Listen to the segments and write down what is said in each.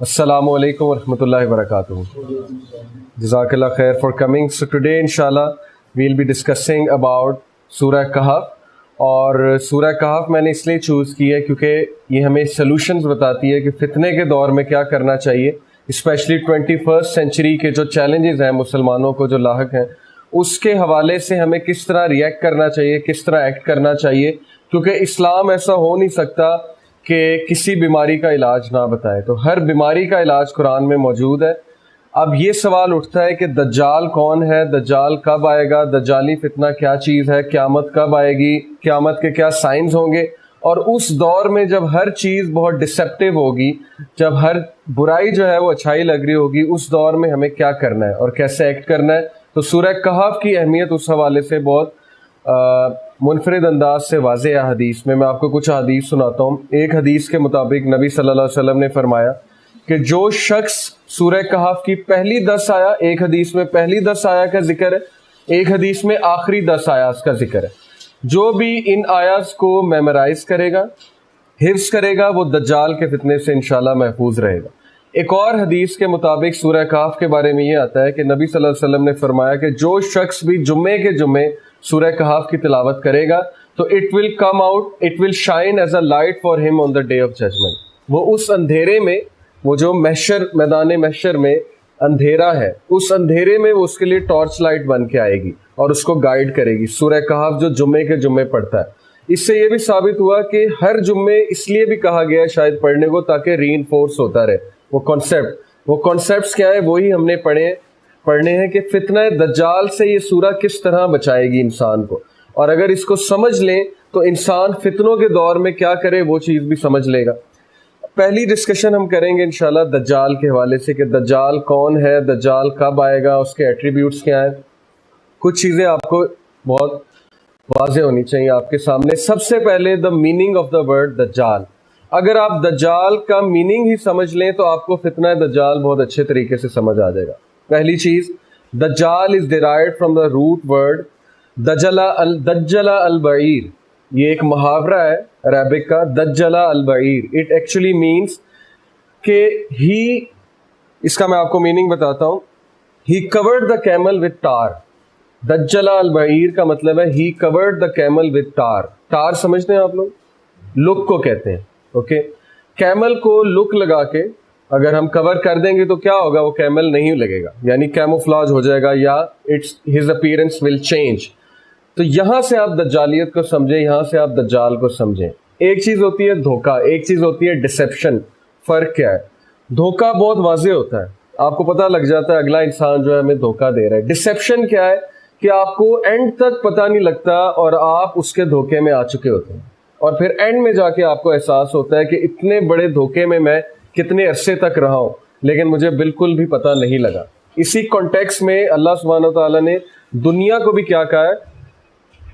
Assalamu alaikum wa rahmatullahi wa barakatuh. Jazakallah khair for coming. So today inshallah we'll be discussing about Surah Kahf. اور سورہ کہف میں نے اس لیے choose کی ہے کیونکہ یہ ہمیں سلوشنز بتاتی ہے کہ فتنے کے دور میں کیا کرنا چاہیے، اسپیشلی 21st سینچری کے جو چیلنجز ہیں مسلمانوں کو جو لاحق ہیں اس کے حوالے سے ہمیں کس طرح ریئیکٹ کرنا چاہیے، کس طرح ایکٹ کرنا چاہیے، کیونکہ اسلام ایسا ہو نہیں سکتا کہ کسی بیماری کا علاج نہ بتائے. تو ہر بیماری کا علاج قرآن میں موجود ہے. اب یہ سوال اٹھتا ہے کہ دجال کون ہے، دجال کب آئے گا، دجالی فتنہ کیا چیز ہے، قیامت کب آئے گی، قیامت کے کیا سائنز ہوں گے، اور اس دور میں جب ہر چیز بہت ڈسیپٹیو ہوگی، جب ہر برائی جو ہے وہ اچھائی لگ رہی ہوگی، اس دور میں ہمیں کیا کرنا ہے اور کیسے ایکٹ کرنا ہے. تو سورہ کہف کی اہمیت اس حوالے سے بہت منفرد انداز سے واضح ہے حدیث میں آپ کو کچھ حدیث سناتا ہوں. ایک حدیث کے مطابق نبی صلی اللہ علیہ وسلم نے فرمایا کہ جو شخص سورہ کہف کی پہلی 10 آیا، ایک حدیث میں پہلی 10 آیا کا ذکر ہے، ایک حدیث میں آخری 10 آیات کا ذکر ہے، جو بھی ان آیات کو میمورائز کرے گا، حفظ کرے گا، وہ دجال کے فتنے سے انشاءاللہ محفوظ رہے گا. ایک اور حدیث کے مطابق سورہ کہف کے بارے میں یہ آتا ہے کہ نبی صلی اللہ علیہ وسلم نے فرمایا کہ جو شخص بھی جمعے کے جمعے سورہ کہف کی تلاوت کرے گا تو it will come out, it will shine as a light for ہم آن دا ڈے آف ججمنٹ. وہ اس اندھیرے میں، وہ جو محشر، میدان محشر میں اندھیرا ہے، اس اندھیرے میں وہ اس کے لیے ٹارچ لائٹ بن کے آئے گی اور اس کو گائیڈ کرے گی. سورہ کہف جو جمعے کے جمعے پڑھتا ہے، اس سے یہ بھی ثابت ہوا کہ ہر جمعے اس لیے بھی کہا گیا ہے شاید پڑھنے کو تاکہ ری انفورس ہوتا رہے وہ کانسیپٹس کیا ہے وہی ہم نے پڑھنے ہیں کہ فتنہ دجال سے یہ سورہ کس طرح بچائے گی انسان کو، اور اگر اس کو سمجھ لیں تو انسان فتنوں کے دور میں کیا کرے وہ چیز بھی سمجھ لے گا. پہلی ڈسکشن ہم کریں گے انشاءاللہ دجال کے حوالے سے کہ دجال کون ہے، دجال کب آئے گا، اس کے ایٹریبیوٹس کیا ہیں. کچھ چیزیں آپ کو بہت واضح ہونی چاہیے آپ کے سامنے. سب سے پہلے the meaning of the word دجال. اگر آپ دجال کا میننگ ہی سمجھ لیں تو آپ کو فتنہ دجال بہت اچھے طریقے سے سمجھ آ جائے گا. پہلی چیز، Dajjal is derived from the root word دجل البعیر. یہ ایک محاورہ ہے عربک کا، دجل البعیر. اٹ ایکچولی مینس کہ ہی، اس کا میں آپ کو میننگ بتاتا ہوں، ہی کورڈ دا کیمل وتھ ٹار. دجل البعیر کا مطلب ہے ہی کورڈ دا کیمل وتھ ٹار. ٹار سمجھتے ہیں آپ لوگ؟ لک کو کہتے ہیں. اوکے، کیمل کو لک لگا کے اگر ہم کور کر دیں گے تو کیا ہوگا، وہ کیمل نہیں لگے گا، یعنی کیموفلاج ہو جائے گا یا ہز اپیرنس ول چینج. تو یہاں سے آپ دجالیت کو سمجھیں، یہاں سے آپ دجال کو سمجھیں. ایک چیز ہوتی ہے دھوکہ، ایک چیز ہوتی ہے ڈسیپشن. فرق کیا ہے؟ دھوکہ بہت واضح ہوتا ہے، آپ کو پتہ لگ جاتا ہے اگلا انسان جو ہے ہمیں دھوکہ دے رہا ہے. ڈسیپشن کیا ہے کہ آپ کو اینڈ تک پتہ نہیں لگتا اور آپ اس کے دھوکے میں آ چکے ہوتے ہیں، اور پھر اینڈ میں جا کے آپ کو احساس ہوتا ہے کہ اتنے بڑے دھوکے میں کتنے عرصے تک رہا ہوں لیکن مجھے بالکل بھی پتہ نہیں لگا. اسی کانٹیکس میں اللہ سبحانہ وتعالیٰ نے دنیا کو بھی کیا کہا ہے،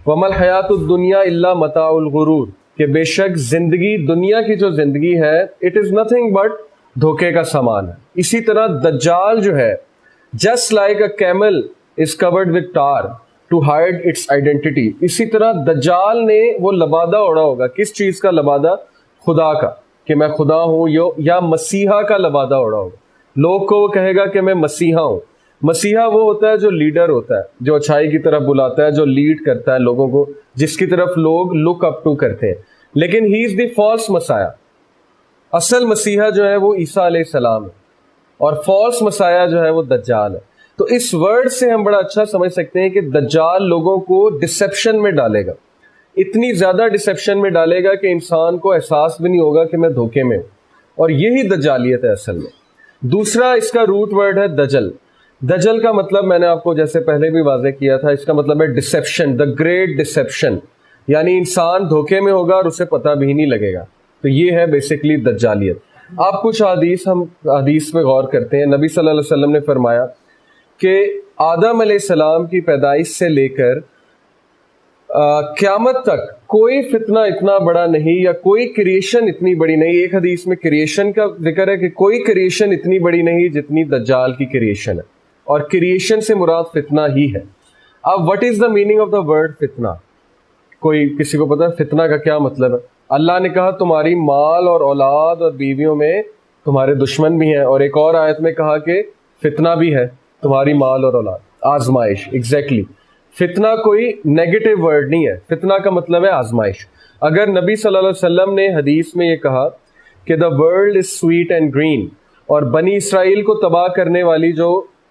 وَمَا الْحَيَاةُ الدُّنْيَا إِلَّا مَتَاعُ الْغُرُورِ، کہ بے شک زندگی، دنیا کی جو زندگی ہے، اٹ از نتھنگ بٹ دھوکے کا سامان ہے. اسی طرح دجال جو ہے، just like a camel is covered with tar to hide its identity, اسی طرح دجال نے وہ لبادہ اوڑھا ہوگا. کس چیز کا لبادہ؟ خدا کا، کہ میں خدا ہوں، یا مسیحا کا لبادہ اوڑھا ہوگا. لوگ کو وہ کہے گا کہ میں مسیحا ہوں. مسیحا وہ ہوتا ہے جو لیڈر ہوتا ہے، جو اچھائی کی طرف بلاتا ہے، جو لیڈ کرتا ہے لوگوں کو، جس کی طرف لوگ لک اپ ٹو کرتے ہیں. لیکن ہی از دی فالس مسیحا. اصل مسیحا جو ہے وہ عیسیٰ علیہ السلام ہے، اور فالس مسیحا جو ہے وہ دجال ہے. تو اس ورڈ سے ہم بڑا اچھا سمجھ سکتے ہیں کہ دجال لوگوں کو ڈسیپشن میں ڈالے گا، اتنی زیادہ ڈسیپشن میں ڈالے گا کہ انسان کو احساس بھی نہیں ہوگا کہ میں دھوکے میں ہوں، اور یہی دجالیت ہے اصل میں. دوسرا اس کا روٹ ورڈ ہے دجل. دجل کا مطلب میں نے آپ کو جیسے پہلے بھی واضح کیا تھا، اس کا مطلب ہے ڈسیپشن، دا گریٹ ڈسیپشن، یعنی انسان دھوکے میں ہوگا اور اسے پتہ بھی نہیں لگے گا. تو یہ ہے بیسکلی دجالیت. آپ کچھ حدیث میں غور کرتے ہیں. نبی صلی اللہ علیہ وسلم نے فرمایا کہ آدم علیہ السلام کی پیدائش سے لے کر قیامت تک کوئی فتنہ اتنا بڑا نہیں، یا کوئی کریشن اتنی بڑی نہیں. ایک حدیث میں کریشن کا ذکر ہے کہ کوئی کریشن اتنی بڑی نہیں جتنی دجال کی کریشن ہے، اور کریشن سے مراد فتنہ ہی ہے. اب what is the meaning of the word فتنہ؟ کوئی کسی کو پتا فتنہ کا کیا مطلب ہے؟ اللہ نے کہا تمہاری مال اور اولاد اور بیویوں میں تمہارے دشمن بھی ہیں، اور ایک اور آیت میں کہا کہ فتنہ بھی ہے تمہاری مال اور اولاد، آزمائش. ایگزیکٹلی فتنہ کوئی نیگیٹو ورڈ نہیں ہے، فتنہ کا مطلب ہے آزمائش. اگر نبی صلی اللہ علیہ وسلم نے حدیث میں یہ کہا کہ the world is sweet and green, اور بنی اسرائیل کو تباہ کرنے والی جو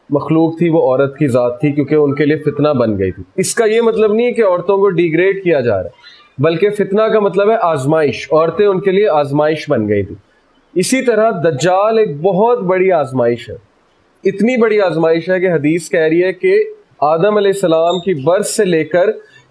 مخلوق تھی وہ عورت کی ذات تھی کیونکہ ان کے لیے فتنہ بن گئی تھی، اس کا یہ مطلب نہیں ہے کہ عورتوں کو ڈیگریڈ کیا جا رہا ہے، بلکہ فتنہ کا مطلب ہے آزمائش. عورتیں ان کے لیے آزمائش بن گئی تھی. اسی طرح دجال ایک بہت بڑی آزمائش ہے، اتنی بڑی آزمائش ہے کہ حدیث کہہ رہی ہے کہ آدم علیہ السلام کی برث سے لے کر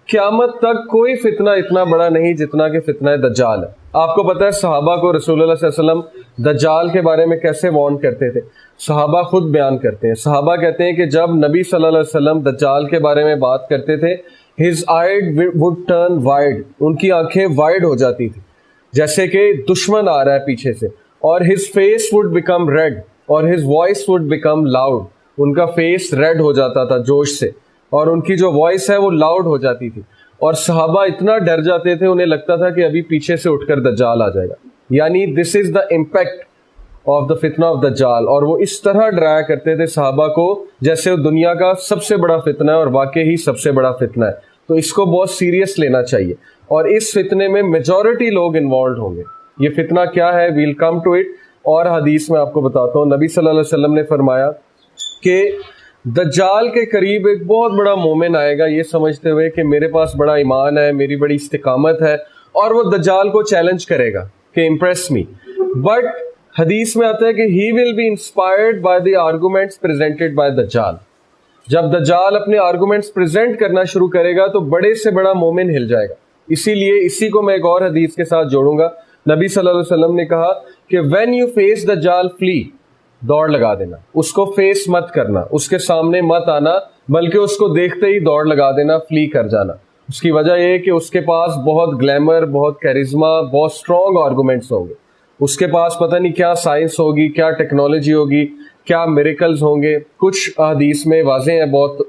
قیامت تک کوئی فتنہ اتنا بڑا نہیں جتنا کہ فتنہ دجال ہے. آپ کو پتہ ہے صحابہ کو رسول اللہ صلی اللہ علیہ وسلم دجال کے بارے میں کیسے وارن کرتے تھے؟ صحابہ خود بیان کرتے ہیں. صحابہ کہتے ہیں کہ جب نبی صلی اللہ علیہ وسلم دجال کے بارے میں بات کرتے تھے his eyes would turn wide، ان کی آنکھیں وائڈ ہو جاتی تھی جیسے کہ دشمن آ رہا ہے پیچھے سے، اور his face would become red اور his voice would become loud، ان کا فیس ریڈ ہو جاتا تھا جوش سے، اور ان کی جو وائس ہے وہ لاؤڈ ہو جاتی تھی، اور صحابہ اتنا ڈر جاتے تھے انہیں لگتا تھا کہ ابھی پیچھے سے اٹھ کر دجال آ جائے گا. یعنی دس از دا امپیکٹ آف دا فتنہ آف دجال. اور وہ اس طرح ڈرایا کرتے تھے صحابہ کو جیسے وہ دنیا کا سب سے بڑا فتنہ ہے، اور واقعی ہی سب سے بڑا فتنہ ہے. تو اس کو بہت سیریس لینا چاہیے، اور اس فتنے میں میجورٹی لوگ انوالوڈ ہوں گے. یہ فتنہ کیا ہے؟ Welcome to it. اور حدیث میں آپ کو بتاتا ہوں، نبی صلی اللہ علیہ وسلم نے فرمایا کہ دجال کے قریب ایک بہت بڑا مومن آئے گا یہ سمجھتے ہوئے کہ میرے پاس بڑا ایمان ہے، میری بڑی استقامت ہے، اور وہ دجال کو چیلنج کرے گا کہ امپریس می. بٹ حدیث میں آتا ہے کہ he will be inspired by the arguments presented by Dajjal. جب دجال اپنے آرگومنٹس پریزنٹ کرنا شروع کرے گا تو بڑے سے بڑا مومن ہل جائے گا. اسی لیے اسی کو میں ایک اور حدیث کے ساتھ جوڑوں گا. نبی صلی اللہ علیہ وسلم نے کہا کہ وین یو فیس دجال فلی، دوڑ لگا دینا، اس کو فیس مت کرنا، اس کے سامنے مت آنا، بلکہ اس کو دیکھتے ہی دوڑ لگا دینا، فلی کر جانا. اس کی وجہ یہ ہے کہ اس کے پاس بہت گلیمر، بہت کیرزما، بہت اسٹرانگ آرگومنٹس ہوں گے. اس کے پاس پتہ نہیں کیا سائنس ہوگی، کیا ٹیکنالوجی ہوگی، کیا میریکلز ہوں گے. کچھ حدیث میں واضح ہیں بہت.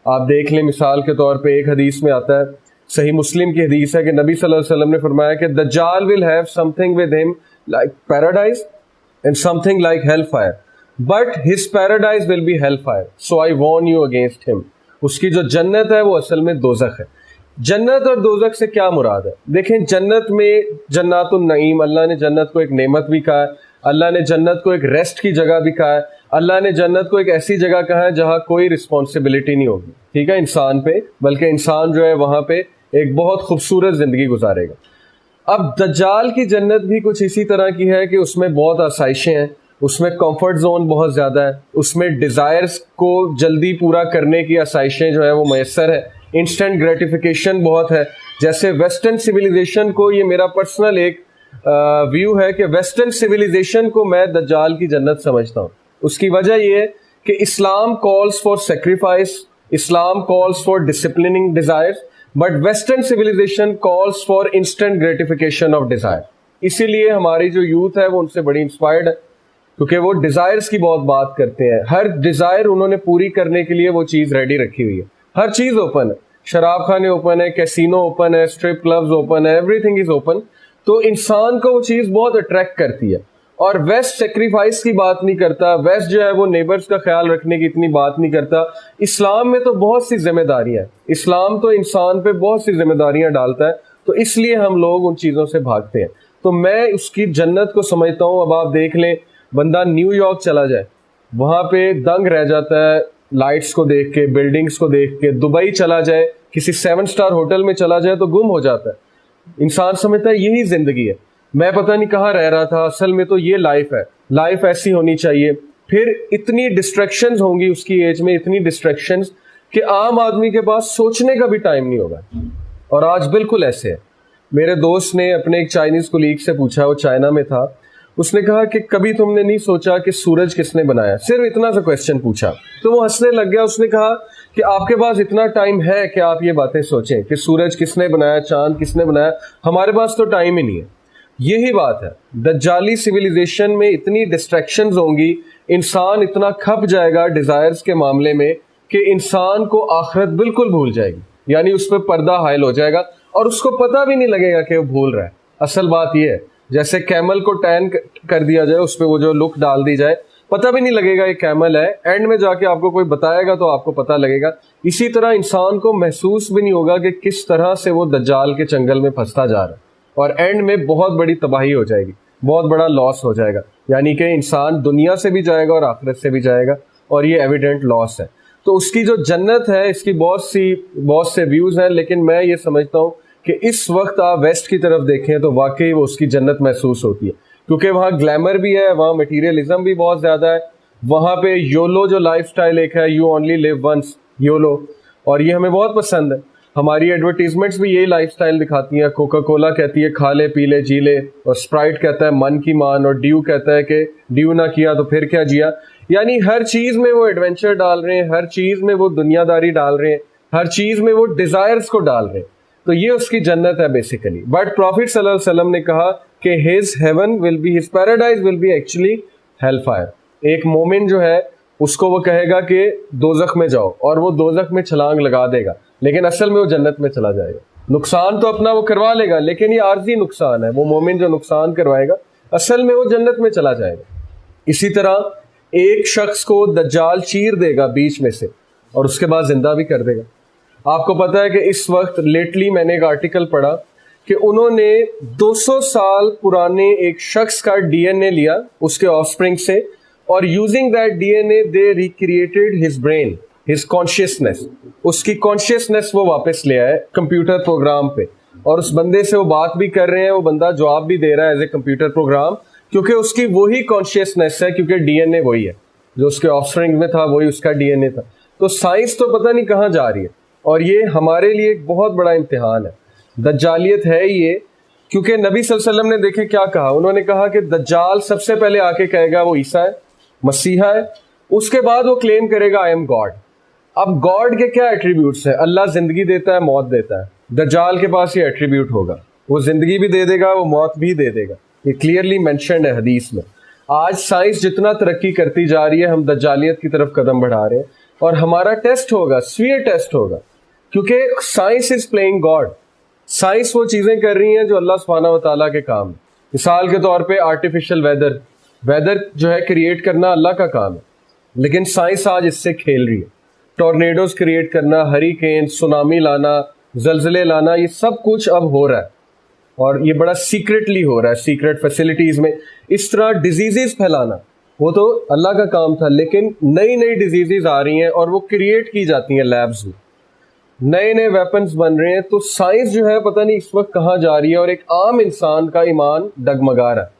آپ دیکھ لیں مثال کے طور پہ ایک حدیث میں آتا ہے، صحیح مسلم کی حدیث ہے کہ نبی صلی اللہ علیہ وسلم نے فرمایا کہ دجال will have some thing with ہم like paradise and something like hellfire, but his paradise will be hellfire, so I warn you against him. اس کی جو جنت ہے وہ اصل میں دوزخ ہے. جنت اور دوزخ سے کیا مراد ہے؟ دیکھیں جنت میں جنات النعیم، اللہ نے جنت کو ایک نعمت بھی کہا ہے، اللہ نے جنت کو ایک ریسٹ کی جگہ بھی کہا ہے، اللہ نے جنت کو ایک ایسی جگہ کہا ہے جہاں کوئی رسپانسبلٹی نہیں ہوگی، ٹھیک ہے، انسان پہ، بلکہ انسان جو ہے وہاں پہ ایک بہت خوبصورت زندگی گزارے گا. اب دجال کی جنت بھی کچھ اسی طرح کی ہے کہ اس میں بہت آسائشیں ہیں، اس میں کمفرٹ زون بہت زیادہ ہے، اس میں ڈیزائرز کو جلدی پورا کرنے کی آسائشیں جو ہے وہ میسر ہے، انسٹنٹ گریٹیفیکیشن بہت ہے. جیسے ویسٹرن سویلائزیشن کو، یہ میرا پرسنل ایک ویو ہے کہ ویسٹرن سویلائزیشن کو میں دجال کی جنت سمجھتا ہوں. اس کی وجہ یہ ہے کہ Islam calls for sacrifice, Islam calls for disciplining desires, but western civilization calls for instant gratification of desire. اسی لیے ہماری جو یوتھ ہے وہ ان سے بڑی انسپائرڈ ہے کیونکہ وہ ڈیزائرز کی بہت بات کرتے ہیں. ہر ڈیزائر انہوں نے پوری کرنے کے لیے وہ چیز ریڈی رکھی ہوئی ہے. ہر چیز اوپن ہے، شراب خانے اوپن ہے، کیسینو اوپن ہے، اسٹرپ کلبز اوپن ہے، ایوری تھنگ از اوپن. تو انسان کو وہ چیز بہت اٹریکٹ کرتی ہے. اور ویسٹ سیکریفائس کی بات نہیں کرتا، ویسٹ جو ہے وہ نیبرز کا خیال رکھنے کی اتنی بات نہیں کرتا. اسلام میں تو بہت سی ذمہ داریاں ہیں، اسلام تو انسان پہ بہت سی ذمہ داریاں ڈالتا ہے، تو اس لیے ہم لوگ ان چیزوں سے بھاگتے ہیں. تو میں اس کی جنت کو سمجھتا ہوں. اب آپ دیکھ لیں، بندہ نیو یارک چلا جائے، وہاں پہ دنگ رہ جاتا ہے لائٹس کو دیکھ کے، بلڈنگز کو دیکھ کے. دبئی چلا جائے، کسی 7 اسٹار ہوٹل میں چلا جائے تو گم ہو جاتا ہے. انسان سمجھتا ہے یہی زندگی ہے، میں پتہ نہیں کہاں رہ رہا تھا، اصل میں تو یہ لائف ہے، لائف ایسی ہونی چاہیے. پھر اتنی ڈسٹریکشنز ہوں گی اس کی ایج میں، اتنی ڈسٹریکشنز کہ عام آدمی کے پاس سوچنے کا بھی ٹائم نہیں ہوگا. اور آج بالکل ایسے ہے. میرے دوست نے اپنے ایک چائنیز کولیگ سے پوچھا، وہ چائنا میں تھا، اس نے کہا کہ کبھی تم نے نہیں سوچا کہ سورج کس نے بنایا؟ صرف اتنا سا کویسچن پوچھا تو وہ ہنسنے لگ گیا. اس نے کہا کہ آپ کے پاس اتنا ٹائم ہے کہ آپ یہ باتیں سوچیں کہ سورج کس نے بنایا، چاند کس نے بنایا؟ ہمارے پاس تو ٹائم ہی نہیں ہے. یہی بات ہے، دجالی سویلائزیشن میں اتنی ڈسٹریکشنز ہوں گی، انسان اتنا کھپ جائے گا ڈیزائرز کے معاملے میں کہ انسان کو آخرت بالکل بھول جائے گی. یعنی اس پہ پردہ حائل ہو جائے گا اور اس کو پتہ بھی نہیں لگے گا کہ وہ بھول رہا ہے. اصل بات یہ ہے جیسے کیمل کو ٹین کر دیا جائے, اس پہ وہ جو لک ڈال دی جائے, پتہ بھی نہیں لگے گا یہ کیمل ہے, اینڈ میں جا کے آپ کو کوئی بتائے گا تو آپ کو پتہ لگے گا. اسی طرح انسان کو محسوس بھی نہیں ہوگا کہ کس طرح سے وہ دجال کے چنگل میں پھنستا جا رہا ہے, اور اینڈ میں بہت بڑی تباہی ہو جائے گی, بہت بڑا لاس ہو جائے گا. یعنی کہ انسان دنیا سے بھی جائے گا اور آخرت سے بھی جائے گا, اور یہ ایویڈنٹ لاس ہے. تو اس کی جو جنت ہے اس کی بہت سے ویوز ہیں, لیکن میں یہ سمجھتا ہوں کہ اس وقت آپ ویسٹ کی طرف دیکھیں تو واقعی وہ اس کی جنت محسوس ہوتی ہے, کیونکہ وہاں گلیمر بھی ہے, وہاں مٹیریلزم بھی بہت زیادہ ہے, وہاں پہ یولو جو لائف سٹائل ایک ہے, you only live once, yolo, اور یہ ہمیں بہت پسند ہے. ہماری ایڈورٹیزمنٹس بھی یہی لائف سٹائل دکھاتی ہیں. کوکا کولا کہتی ہے کھا لے پی لے جی لے, اور اسپرائٹ کہتا ہے من کی مان, اور ڈیو کہتا ہے کہ ڈیو نہ کیا تو پھر کیا جیا. یعنی ہر چیز میں وہ ایڈونچر ڈال رہے ہیں, ہر چیز میں وہ دنیا داری ڈال رہے ہیں, ہر چیز میں وہ ڈیزائرز کو ڈال رہے ہیں. تو یہ اس کی جنت ہے بیسیکلی. بٹ پروفٹ صلی اللہ علیہ وسلم نے کہا کہ his heaven will be, his paradise will be actually hell fire. ایک مومن جو ہے اس کو وہ کہے گا کہ دوزخ میں جاؤ, اور وہ دوزخ میں چھلانگ لگا دے گا, لیکن اصل میں وہ جنت میں چلا جائے گا. نقصان تو اپنا وہ کروا لے گا, لیکن یہ عارضی نقصان ہے. وہ مومن جو نقصان کروائے گا اصل میں وہ جنت میں چلا جائے گا. اسی طرح ایک شخص کو دجال چیر دے گا بیچ میں سے, اور اس کے بعد زندہ بھی کر دے گا. آپ کو پتا ہے کہ اس وقت لیٹلی میں نے ایک آرٹیکل پڑھا کہ انہوں نے 200 سال پرانے ایک شخص کا ڈی این اے لیا اس کے آف اسپرنگ سے, اور using that D N A they recreated his brain, his consciousness, اس کی کانشیسنیس وہ واپس لے آئے کمپیوٹر پروگرام پہ, اور اس بندے سے وہ بات بھی کر رہے ہیں, وہ بندہ جواب بھی دے رہا ہے ایز اے کمپیوٹر پروگرام, کیونکہ اس کی وہی کانشیسنیس ہے, کیونکہ ڈی این اے وہی ہے جو اس کے آف اسپرنگ میں تھا, وہی اس کا ڈی این اے تھا. تو سائنس تو پتہ نہیں کہاں جا رہی ہے, اور یہ ہمارے لیے ایک بہت بڑا امتحان ہے. دجالیت ہے یہ, کیونکہ نبی صلی اللہ علیہ وسلم نے دیکھے کیا کہا, انہوں نے کہا کہ دجال سب سے پہلے آ کے کہے گا وہ عیسیٰ ہے, مسیحا ہے, اس کے بعد وہ کلیم کرے گا آئی ایم گاڈ. اب گاڈ کے کیا ایٹریبیوٹس ہیں؟ اللہ زندگی دیتا ہے, موت دیتا ہے. دجال کے پاس یہ ایٹریبیوٹ ہوگا, وہ زندگی بھی دے دے گا, وہ موت بھی دے دے گا. یہ کلیئرلی مینشنڈ ہے حدیث میں. آج سائنس جتنا ترقی کرتی جا رہی ہے, ہم دجالیت کی طرف قدم بڑھا رہے ہیں, اور ہمارا ٹیسٹ ہوگا, سویئر ٹیسٹ ہوگا, کیونکہ science is playing God. Science وہ چیزیں کر رہی ہیں جو اللہ سبحانہ و تعالیٰ کے کام ہے. مثال کے طور پہ آرٹیفیشل ویدر جو ہے کریٹ کرنا اللہ کا کام ہے, لیکن سائنس آج اس سے کھیل رہی ہے. ٹورنیڈوز کریٹ کرنا, ہریکین, سونامی لانا, زلزلے لانا, یہ سب کچھ اب ہو رہا ہے, اور یہ بڑا سیکرٹلی ہو رہا ہے, سیکرٹ فیسلٹیز میں. اس طرح ڈیزیزز پھیلانا وہ تو اللہ کا کام تھا, لیکن نئی ڈیزیزز آ رہی ہیں اور وہ کریٹ کی جاتی ہیں لیبز میں, نئے ویپنز بن رہے ہیں. تو سائنس جو ہے پتہ نہیں اس وقت کہاں جا رہی ہے, اور ایک عام انسان کا ایمان ڈگمگا رہا ہے,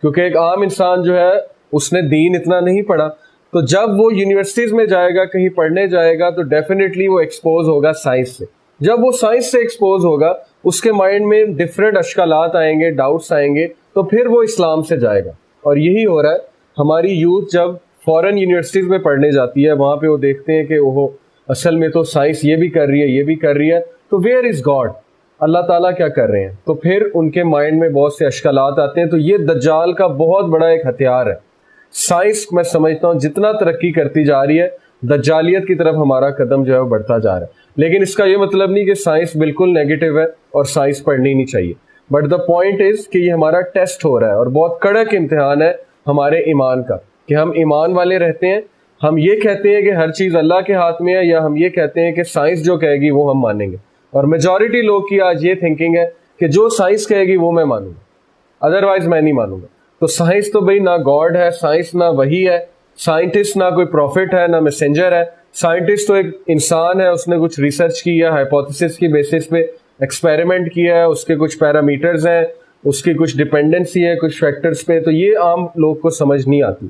کیونکہ ایک عام انسان جو ہے اس نے دین اتنا نہیں پڑھا. تو جب وہ یونیورسٹیز میں جائے گا, کہیں پڑھنے جائے گا, تو ڈیفینیٹلی وہ ایکسپوز ہوگا سائنس سے. جب وہ سائنس سے ایکسپوز ہوگا, اس کے مائنڈ میں ڈفرینٹ اشکالات آئیں گے, ڈاؤٹس آئیں گے, تو پھر وہ اسلام سے جائے گا. اور یہی ہو رہا ہے. ہماری یوتھ جب فورن یونیورسٹیز میں پڑھنے جاتی ہے, وہاں پہ وہ دیکھتے ہیں کہ وہ اصل میں تو سائنس یہ بھی کر رہی ہے, یہ بھی کر رہی ہے, تو ویئر از گاڈ, اللہ تعالیٰ کیا کر رہے ہیں؟ تو پھر ان کے مائنڈ میں بہت سے اشکالات آتے ہیں. تو یہ دجال کا بہت بڑا ایک ہتھیار ہے. سائنس میں سمجھتا ہوں جتنا ترقی کرتی جا رہی ہے, دجالیت کی طرف ہمارا قدم جو ہے وہ بڑھتا جا رہا ہے. لیکن اس کا یہ مطلب نہیں کہ سائنس بالکل نیگیٹو ہے اور سائنس پڑھنی نہیں چاہیے. بٹ دا پوائنٹ از کہ یہ ہمارا ٹیسٹ ہو رہا ہے, اور بہت کڑک امتحان ہے ہمارے ایمان کا, کہ ہم ایمان والے رہتے ہیں, ہم یہ کہتے ہیں کہ ہر چیز اللہ کے ہاتھ میں ہے, یا ہم یہ کہتے ہیں کہ سائنس جو کہے گی وہ ہم مانیں گے. اور میجورٹی لوگ کی آج یہ تھنکنگ ہے کہ جو سائنس کہے گی وہ میں مانوں گا, ادروائز میں نہیں مانوں گا. تو سائنس تو بھائی نہ گاڈ ہے, سائنس نہ وہی ہے, سائنٹسٹ نہ کوئی پروفٹ ہے, نہ میسنجر ہے. سائنٹسٹ تو ایک انسان ہے, اس نے کچھ ریسرچ کی ہے, ہائپوتھیسس کی بیسس پہ ایکسپیریمنٹ کیا ہے, اس کے کچھ پیرامیٹرز ہیں, اس کی کچھ ڈپینڈنسی ہے کچھ فیکٹرز پہ. تو یہ عام لوگ کو سمجھ نہیں آتی.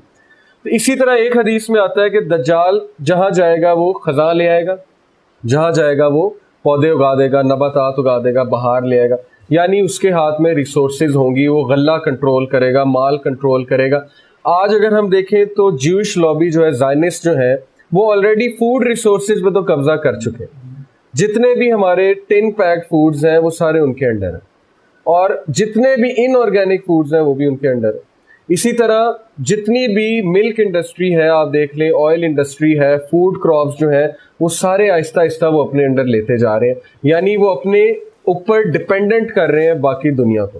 تو اسی طرح ایک حدیث میں آتا ہے کہ دجال جہاں جائے گا وہ خزاں لے آئے گا, جہاں جائے گا وہ پودے اگا دے گا, نباتات اگا دے گا, بہار لے آئے گا. یعنی اس کے ہاتھ میں ریسورسز ہوں گی, وہ غلہ کنٹرول کرے گا, مال کنٹرول کرے گا. آج اگر ہم دیکھیں تو جیوش لابی جو ہے, زائنسٹ جو ہے, وہ آلریڈی فوڈ ریسورسز پہ تو قبضہ کر چکے ہیں. جتنے بھی ہمارے 10 پیک فوڈز ہیں وہ سارے ان کے انڈر ہیں, اور جتنے بھی ان آرگینک فوڈز ہیں وہ بھی ان کے انڈر ہیں. اسی طرح جتنی بھی ملک انڈسٹری ہے آپ دیکھ لیں, آئل انڈسٹری ہے, فوڈ کراپس جو ہیں, وہ سارے آہستہ آہستہ وہ اپنے انڈر لیتے جا رہے ہیں. یعنی وہ اپنے اوپر ڈپینڈنٹ کر رہے ہیں باقی دنیا کو.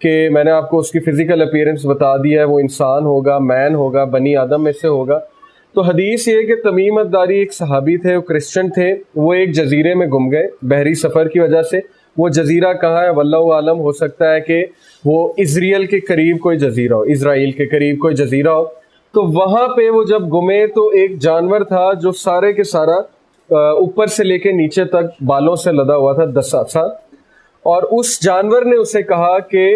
کہ میں نے آپ کو اس کی فزیکل اپیرنس بتا دیا ہے، وہ انسان ہوگا، مین ہوگا، بنی آدم میں سے ہوگا. تو حدیث یہ ہے کہ تمیم الداری ایک صحابی تھے، وہ کرسچن تھے، وہ ایک جزیرے میں گم گئے بحری سفر کی وجہ سے. وہ جزیرہ کہاں ہے واللہ عالم، ہو سکتا ہے کہ وہ اسرائیل کے قریب کوئی جزیرہ ہو، اسرائیل کے قریب کوئی جزیرہ ہو. تو وہاں پہ وہ جب گمے تو ایک جانور تھا جو سارے کے سارا اوپر سے لے کے نیچے تک بالوں سے لدا ہوا تھا، دسا. اور اس جانور نے اسے کہا کہ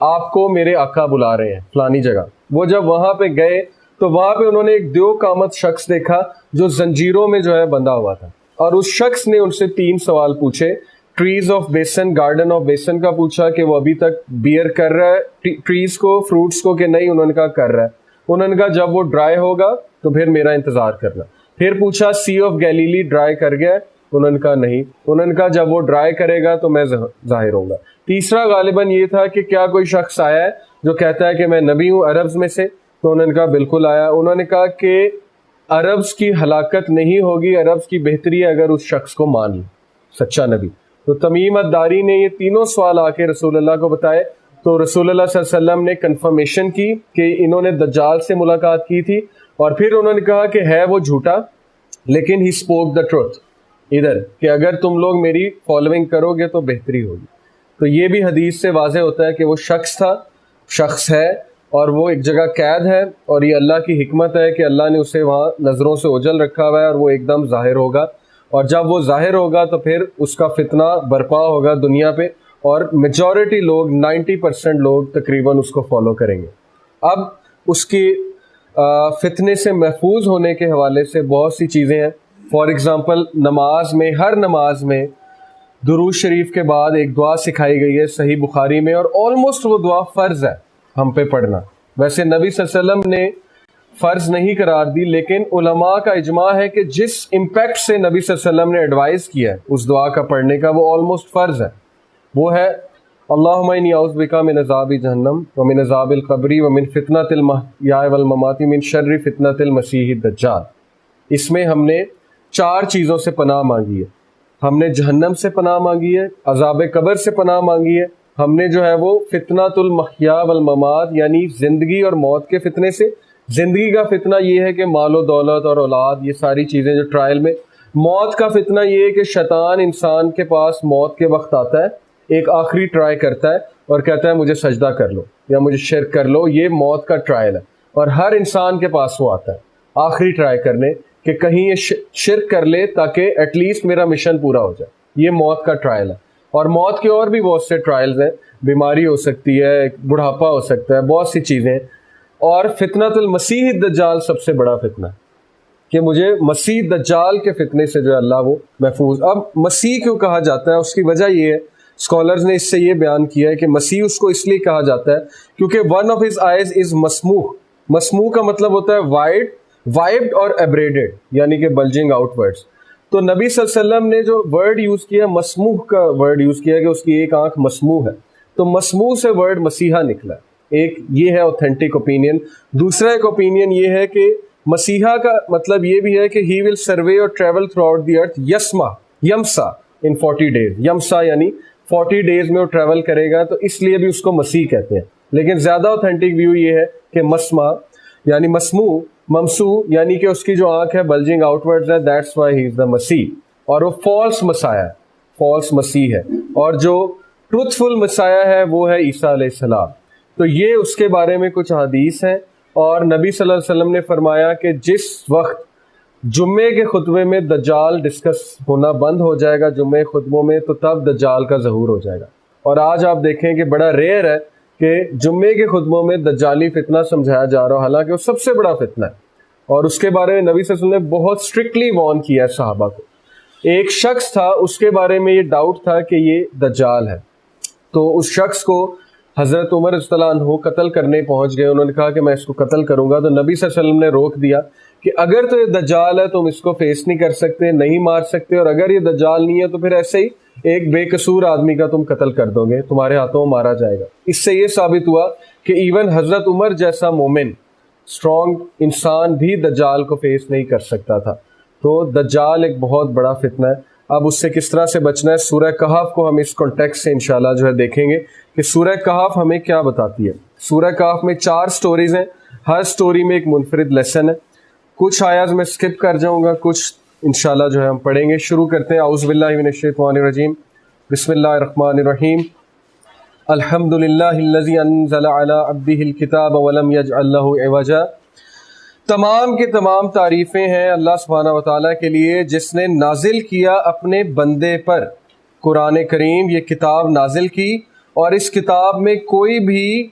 آپ کو میرے آقا بلا رہے ہیں فلانی جگہ. وہ جب وہاں پہ گئے تو وہاں پہ انہوں نے ایک دیو قامت شخص دیکھا جو زنجیروں میں جو ہے بندھا ہوا تھا. اور اس شخص نے ان سے 3 سوال پوچھے. Trees of Baisan, garden of Baisan کا پوچھا کہ وہ ابھی تک بیئر کر رہا ہے ٹریز کو، فروٹس کو، کہ نہیں. انہوں نے کہا کر رہا ہے. انہوں نے کہا جب وہ ڈرائی ہوگا تو پھر میرا انتظار کرنا. پھر پوچھا سی آف گیلیلی ڈرائی کر گیا؟ انہوں نے کہا نہیں. انہوں نے کہا جب وہ ڈرائی کرے گا تو میں ظاہر ہوں گا. تیسرا غالباً یہ تھا کہ کیا کوئی شخص آیا ہے جو کہتا ہے کہ میں نبی ہوں عربز میں سے؟ تو انہوں نے کہا بالکل آیا. انہوں نے کہا کہ عربز کی ہلاکت نہیں ہوگی، عربز کی بہتری ہے اگر اس شخص کو مان لیں سچا نبی. تو تمیم الداری نے یہ تینوں سوال آ کے رسول اللہ کو بتائے. تو رسول اللہ صلی اللہ علیہ وسلم نے کنفرمیشن کی کہ انہوں نے دجال سے ملاقات کی تھی، اور پھر انہوں نے کہا کہ ہے وہ جھوٹا لیکن ہی اسپوک دا ٹروتھ، ادھر کہ اگر تم لوگ میری فالوئنگ کرو گے تو بہتری ہوگی. تو یہ بھی حدیث سے واضح ہوتا ہے کہ وہ شخص تھا، شخص ہے، اور وہ ایک جگہ قید ہے، اور یہ اللہ کی حکمت ہے کہ اللہ نے اسے وہاں نظروں سے اوجھل رکھا ہوا ہے، اور وہ ایک دم ظاہر ہوگا. اور جب وہ ظاہر ہوگا تو پھر اس کا فتنہ برپا ہوگا دنیا پہ، اور میجورٹی لوگ 90% لوگ تقریباً اس کو فالو کریں گے. اب اس کی فتنے سے محفوظ ہونے کے حوالے سے بہت سی چیزیں ہیں. فار ایگزامپل نماز میں، ہر نماز میں درود شریف کے بعد ایک دعا سکھائی گئی ہے صحیح بخاری میں، اور آلموسٹ وہ دعا فرض ہے ہم پہ پڑھنا. ویسے نبی صلی اللہ علیہ وسلم نے فرض نہیں قرار دی، لیکن علماء کا اجماع ہے کہ جس امپیکٹ سے نبی صلی اللہ علیہ وسلم نے ایڈوائز کیا ہے اس دعا کا پڑھنے کا، وہ آلموسٹ فرض ہے. وہ ہے اللہم انی اعوذ بک من عذاب جہنم ومن عذاب القبر ومن فتنۃ المحیا والممات من شر فتنۃ المسیح الدجال. اس میں ہم نے 4 چیزوں سے پناہ مانگی ہے. ہم نے جہنم سے پناہ مانگی ہے، عذاب قبر سے پناہ مانگی ہے، ہم نے جو ہے وہ فتنۃ المحیا والممات یعنی زندگی اور موت کے فتنے سے. زندگی کا فتنہ یہ ہے کہ مال و دولت اور اولاد، یہ ساری چیزیں جو ٹرائل میں. موت کا فتنہ یہ ہے کہ شیطان انسان کے پاس موت کے وقت آتا ہے، ایک آخری ٹرائی کرتا ہے اور کہتا ہے مجھے سجدہ کر لو یا مجھے شرک کر لو. یہ موت کا ٹرائل ہے، اور ہر انسان کے پاس وہ آتا ہے آخری ٹرائی کرنے کہ کہیں یہ شرک کر لے تاکہ ایٹ لیسٹ میرا مشن پورا ہو جائے. یہ موت کا ٹرائل ہے. اور موت کے اور بھی بہت سے ٹرائلز ہیں، بیماری ہو سکتی ہے، بڑھاپا ہو سکتا ہے، بہت سی چیزیں. اور فتنۃ المسیح الدجال سب سے بڑا فتنہ ہے کہ مجھے مسیح دجال کے فتنے سے جو ہے اللہ وہ محفوظ. اب مسیح کیوں کہا جاتا ہے؟ اس کی وجہ یہ ہے، اسکالرز نے اس سے یہ بیان کیا ہے کہ مسیح اس کو اس لیے کہا جاتا ہے کیونکہ one of his eyes is مسموح. مسموح کا مطلب ہوتا ہے وائبڈ اور ایبریڈڈ، یعنی کہ بلجنگ آؤٹ ورڈز. تو نبی صلی اللہ علیہ وسلم نے جو ورڈ یوز کیا، مسموح کا ورڈ یوز کیا کہ اس کی ایک آنکھ مسموح ہے. تو مسموح سے ورڈ مسیحا نکلا. ایک یہ ہے اوتھینٹک اوپینین. دوسرا ایک اوپینین یہ ہے کہ مسیحا کا مطلب یہ بھی ہے کہ ہی ول سروے اور travel throughout the earth یمسا ان 40 days. یمسا یعنی 40 days میں وہ ٹریول کرے گا، تو اس لیے بھی اس کو مسیح کہتے ہیں. لیکن زیادہ اوتھینٹک ویو یہ ہے کہ مسما یعنی مسموع، ممسو یعنی کہ اس کی جو آنکھ ہے بلجنگ آؤٹ ورڈز ہے، دیٹس وائی ہی از دا مسیح. اور وہ فالس مسایا ہے، فالس مسیح ہے. اور جو ٹروتھ فل مسایا ہے وہ ہے عیسیٰ علیہ السلام. تو یہ اس کے بارے میں کچھ حدیث ہیں. اور نبی صلی اللہ علیہ وسلم نے فرمایا کہ جس وقت جمعے کے خطبے میں دجال ڈسکس ہونا بند ہو جائے گا جمعے خطبوں میں، تو تب دجال کا ظہور ہو جائے گا. اور آج آپ دیکھیں کہ بڑا ریئر ہے کہ جمعے کے خطبوں میں دجالی فتنہ سمجھایا جا رہا ہو، حالانکہ وہ سب سے بڑا فتنہ ہے. اور اس کے بارے میں نبی صلی اللہ علیہ وسلم نے بہت اسٹرکٹلی وارن کیا ہے صحابہ کو. ایک شخص تھا، اس کے بارے میں یہ ڈاؤٹ تھا کہ یہ دجال ہے، تو اس شخص کو حضرت عمر رضی اللہ عنہ قتل کرنے پہنچ گئے. انہوں نے کہا کہ میں اس کو قتل کروں گا. تو نبی صلی اللہ علیہ وسلم نے روک دیا کہ اگر تو یہ دجال ہے تم اس کو فیس نہیں کر سکتے، نہیں مار سکتے، اور اگر یہ دجال نہیں ہے تو پھر ایسے ہی ایک بے قصور آدمی کا تم قتل کر دو گے، تمہارے ہاتھوں مارا جائے گا. اس سے یہ ثابت ہوا کہ ایون حضرت عمر جیسا مومن اسٹرانگ انسان بھی دجال کو فیس نہیں کر سکتا تھا. تو دجال ایک بہت بڑا فتنہ ہے. اب اس سے کس طرح سے بچنا ہے. سورہ کہف کو ہم اس کانٹیکسٹ سے انشاءاللہ جو ہے دیکھیں گے کہ سورہ کہف ہمیں کیا بتاتی ہے. سورہ کہف میں 4 سٹوریز ہیں, ہر سٹوری میں ایک منفرد لیسن ہے. کچھ آیات میں سکپ کر جاؤں گا, کچھ انشاءاللہ جو ہے ہم پڑھیں گے. شروع کرتے ہیں. اعوذ باللہ من الشیطان الرجیم, بسم اللہ الرحمن الرحیم. الحمد للہ الذی انزل علی عبدہ الکتاب ولم یجعل لہ عوجا. تمام کی تمام تعریفیں ہیں اللہ سبحانہ وتعالیٰ کے لیے جس نے نازل کیا اپنے بندے پر قرآن کریم. یہ کتاب نازل کی اور اس کتاب میں کوئی بھی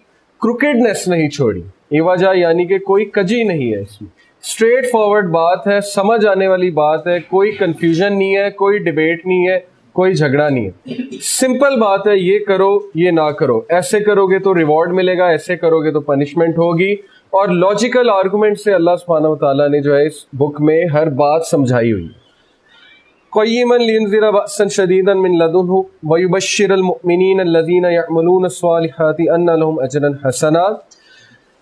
کروکیڈنس نہیں چھوڑی. عوجا یعنی کہ کوئی کجی نہیں ہے, اس میں اسٹریٹ فارورڈ بات ہے, سمجھ آنے والی بات ہے, کوئی کنفیوژن نہیں ہے, کوئی ڈیبیٹ نہیں ہے, کوئی جھگڑا نہیں ہے. سمپل بات ہے, یہ کرو یہ نہ کرو, ایسے کرو گے تو ریوارڈ ملے گا, ایسے کرو گے تو پنشمنٹ ہوگی. اور لاجیکل آرگومنٹ سے اللہ سبحانہ وتعالیٰ نے جو ہے اس بک میں ہر بات سمجھائی ہوئی. قیما لینذر بأسا شدیدا من لدنہ ویبشر المؤمنین الذین یعملون الصالحات ان لهم اجرا حسنا.